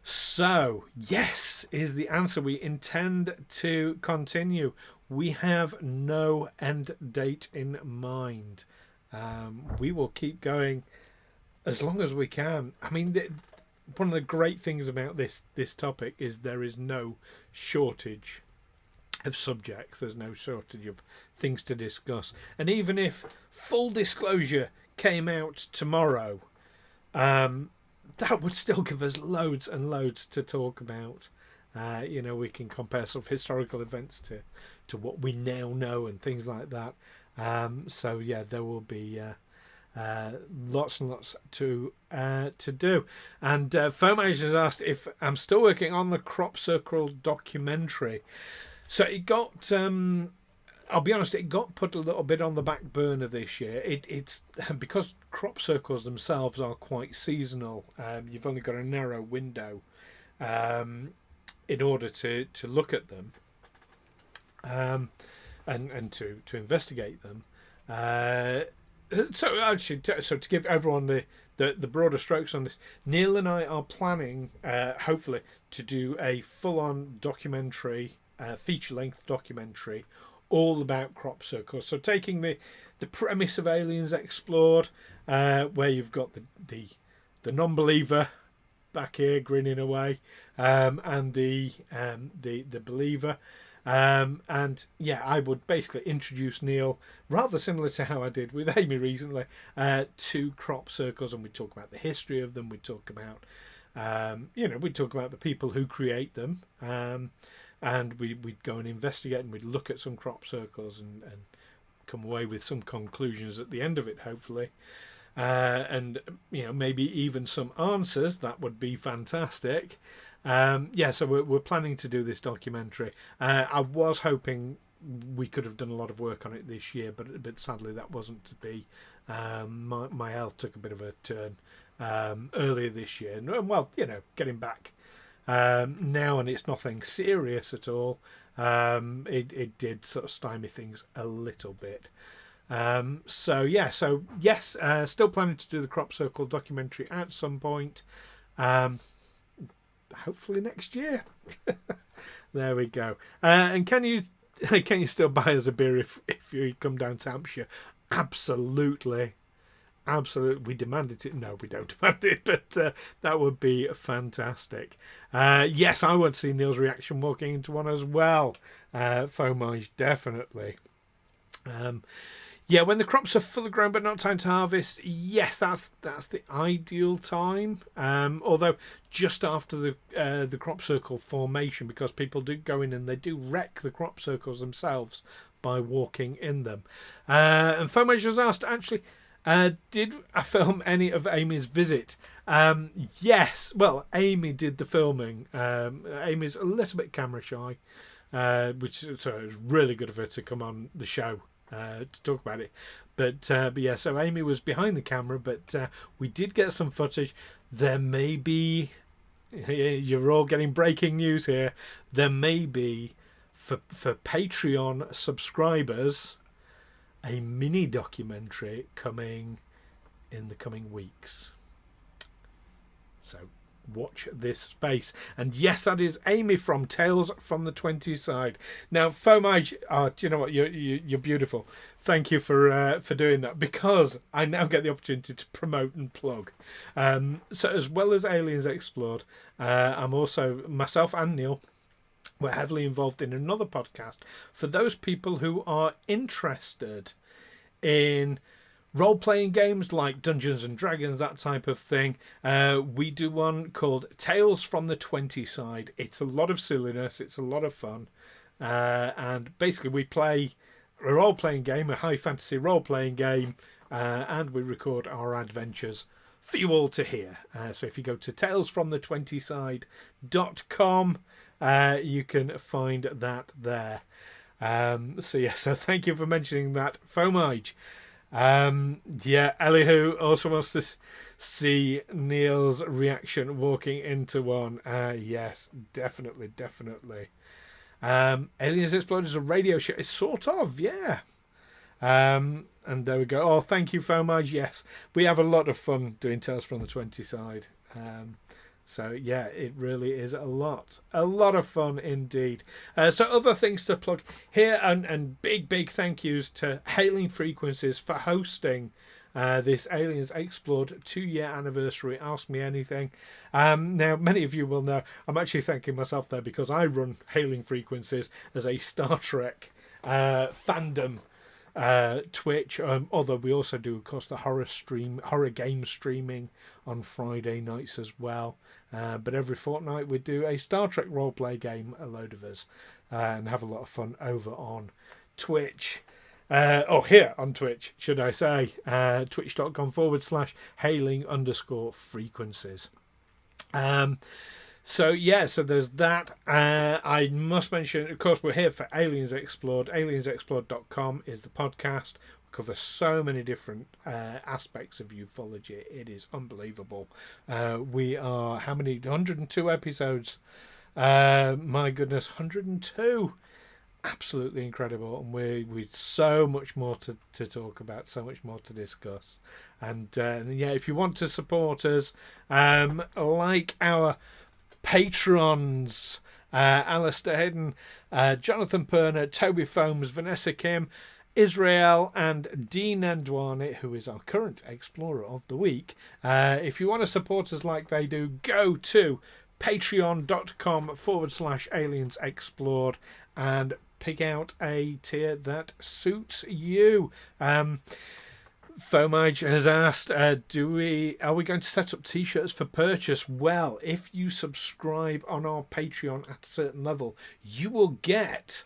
So, yes is the answer. We intend to continue. We have no end date in mind. We will keep going as long as we can. I mean, one of the great things about this topic is there is no shortage of subjects. There's no shortage of things to discuss. And even if full disclosure came out tomorrow, that would still give us loads and loads to talk about. We can compare sort of historical events to what we now know and things like that. There will be lots and lots to do. And Fomage has asked if I'm still working on the crop circle documentary. So it got, I'll be honest, it got put a little bit on the back burner this year. It's because crop circles themselves are quite seasonal. You've only got a narrow window in order to look at them and to investigate them. So to give everyone the broader strokes on this, Neil and I are planning, hopefully, to do a full-on documentary, feature-length documentary, all about crop circles. So taking the premise of Aliens Explored, where you've got the non-believer back here grinning away, and the believer. I would basically introduce Neil, rather similar to how I did with Amy recently, to crop circles, and we'd talk about the history of them. We'd talk about, we'd talk about the people who create them, and we'd go and investigate, and we'd look at some crop circles and come away with some conclusions at the end of it, hopefully. And maybe even some answers. That would be fantastic. So we're planning to do this documentary. I was hoping we could have done a lot of work on it this year, but sadly that wasn't to be. My health took a bit of a turn earlier this year, and getting back now, and it's nothing serious at all. It did sort of stymie things a little bit. Still planning to do the crop circle documentary at some point. Hopefully next year. There we go. And can you still buy us a beer if you come down to Hampshire? Absolutely. We demanded it. No, we don't demand it, but that would be fantastic. Yes, I want to see Neil's reaction walking into one as well. Fomage, definitely. When the crops are full of grown but not time to harvest, yes, that's the ideal time. Although just after the crop circle formation, because people do go in and they do wreck the crop circles themselves by walking in them. And Fomage was asked, actually, did I film any of Amy's visit? Yes, well, Amy did the filming. Amy's a little bit camera shy, so it was really good of her to come on the show to talk about it. But so Amy was behind the camera, but we did get some footage. There may be, you're all getting breaking news here, there may be, for Patreon subscribers, a mini documentary coming in the coming weeks. So watch this space. And yes, that is Amy from Tales from the 20s Side. Now, Fomage, do you know what? You're beautiful. Thank you for doing that, because I now get the opportunity to promote and plug. So as well as Aliens Explored, I'm also, myself and Neil, we're heavily involved in another podcast for those people who are interested in role-playing games like Dungeons and Dragons, that type of thing. We do one called Tales from the 20 Side. It's a lot of silliness. It's a lot of fun. And basically we play a role-playing game, a high fantasy role-playing game, and we record our adventures for you all to hear. So if you go to talesfromthe20side.com, you can find that there. So thank you for mentioning that, Fomage. Elihu also wants to see Neil's reaction walking into one. Yes, definitely. Aliens Explored is a radio show. It's sort of, yeah. And there we go. Oh, thank you, Fomage. Yes, we have a lot of fun doing Tales from the 20 side. So yeah, it really is a lot of fun indeed. So other things to plug here, and big thank yous to Hailing Frequencies for hosting this Aliens Explored 2-year anniversary Ask Me Anything. Now, many of you will know I'm actually thanking myself there because I run Hailing Frequencies as a Star Trek fandom Twitch, although we also do, of course, the horror game streaming on Friday nights as well. But every fortnight we do a Star Trek roleplay game, a load of us, and have a lot of fun over on Twitch. Here on Twitch, should I say, twitch.com/hailing_frequencies. So there's that. I must mention, of course, we're here for Aliens Explored. aliensexplored.com is the podcast. We cover so many different aspects of ufology. It is unbelievable. We are, how many? 102 episodes. My goodness, 102. Absolutely incredible. And we so much more to talk about, so much more to discuss. And if you want to support us, like our patrons, Alistair Hayden, Jonathan Perner, Toby Foams, Vanessa Kim, Israel, and Dean Andwani, who is our current Explorer of the Week. If you want to support us like they do, go to patreon.com/aliens explored and pick out a tier that suits you. Fomage has asked, are we going to set up t-shirts for purchase? Well, if you subscribe on our Patreon at a certain level, you will get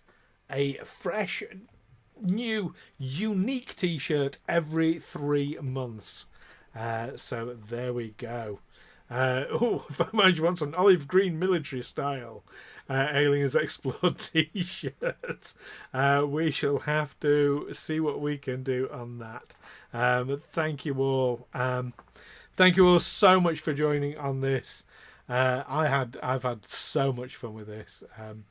a fresh, new, unique t-shirt every 3 months. So there we go. Fomage wants an olive green military style Aliens Explored t-shirt. We shall have to see what we can do on that. Thank you all. Thank you all so much for joining on this. I've had so much fun with this.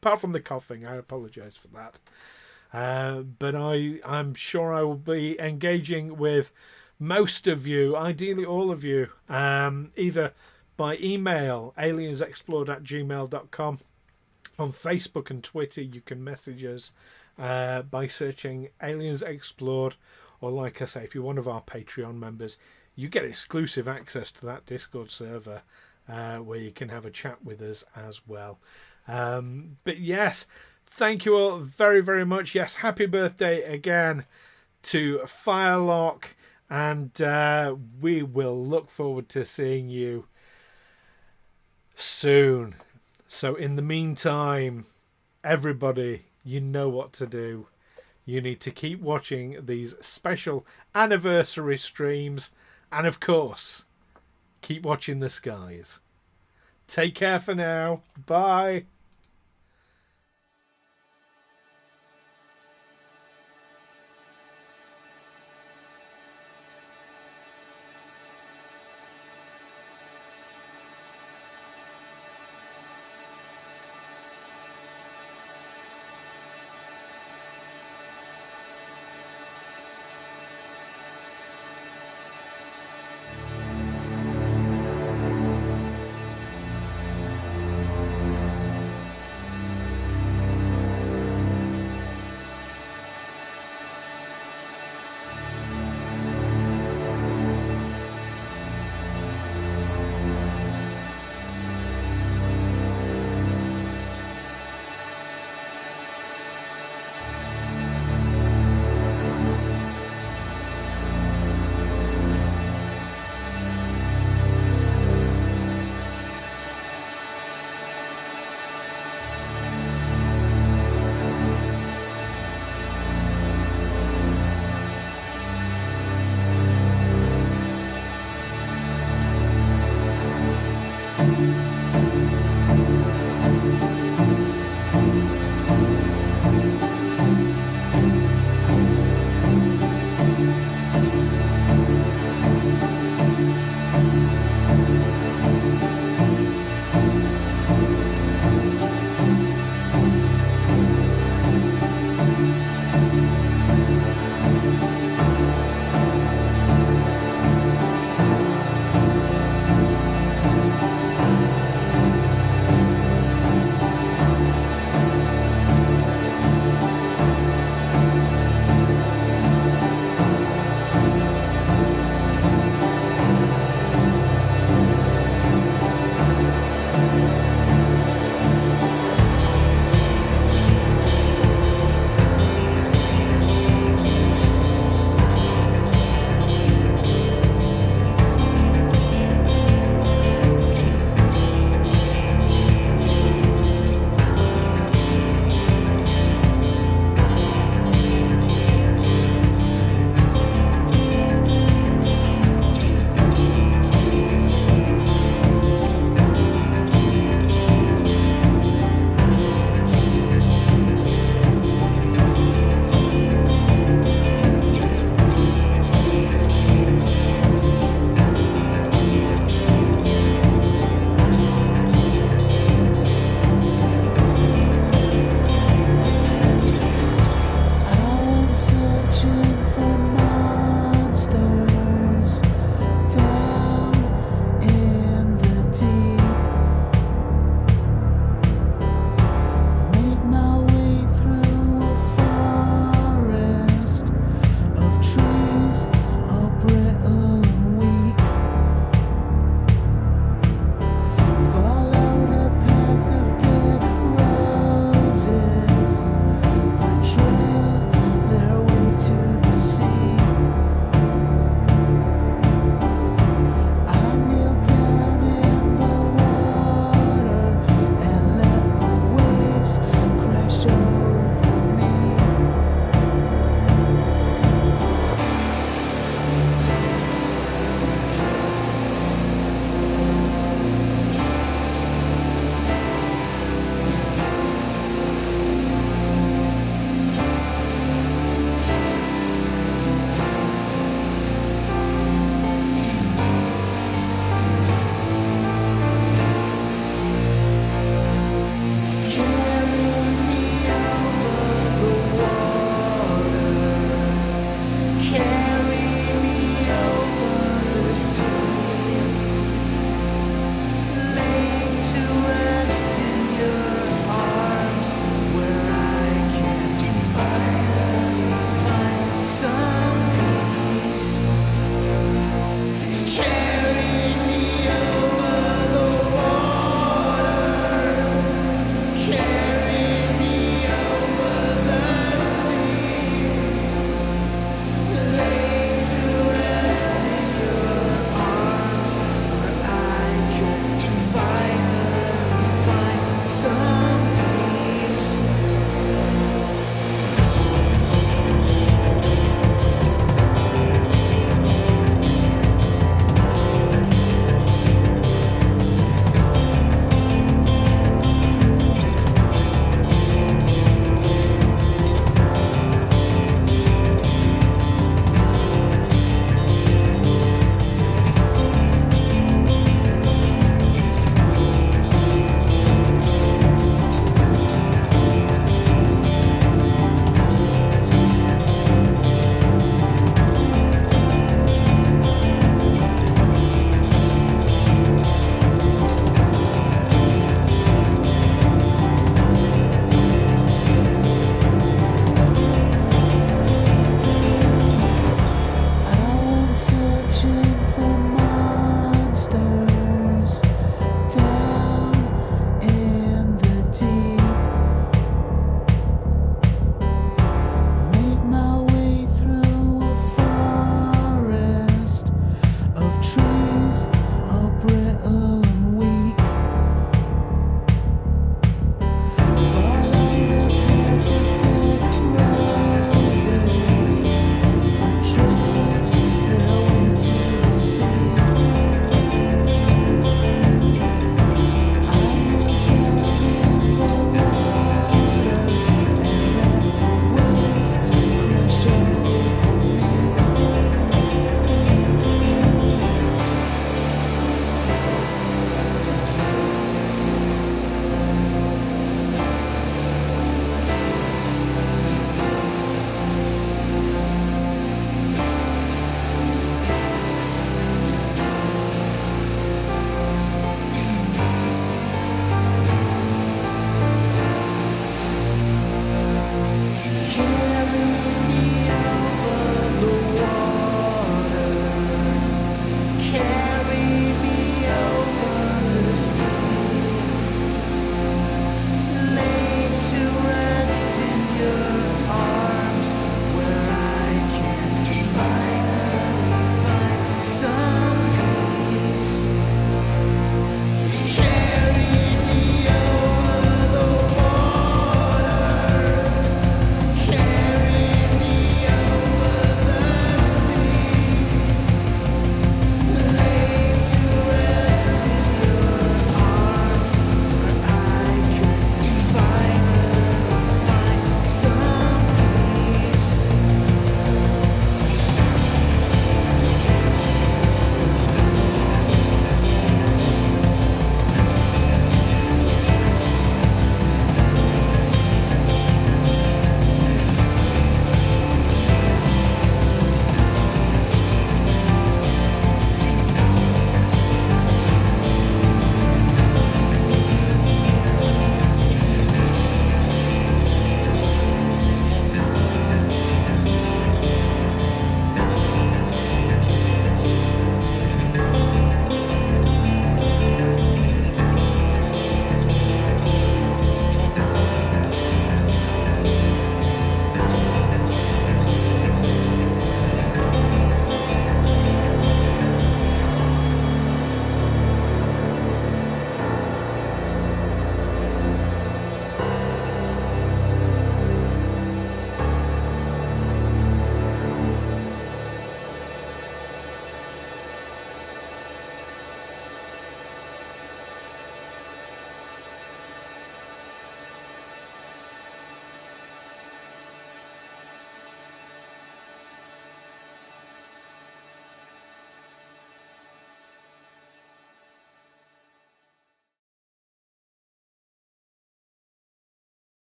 Apart from the coughing, I apologise for that. But I'm sure I will be engaging with most of you, ideally all of you, either by email, aliensexplored@gmail.com. On Facebook and Twitter, you can message us by searching Aliens Explored, or like I say, if you're one of our Patreon members, you get exclusive access to that Discord server where you can have a chat with us as well. But yes, thank you all very, very much. Yes, happy birthday again to Firelock, and we will look forward to seeing you soon. So in the meantime, everybody, you know what to do. You need to keep watching these special anniversary streams, and of course, keep watching the skies. Take care for now. Bye.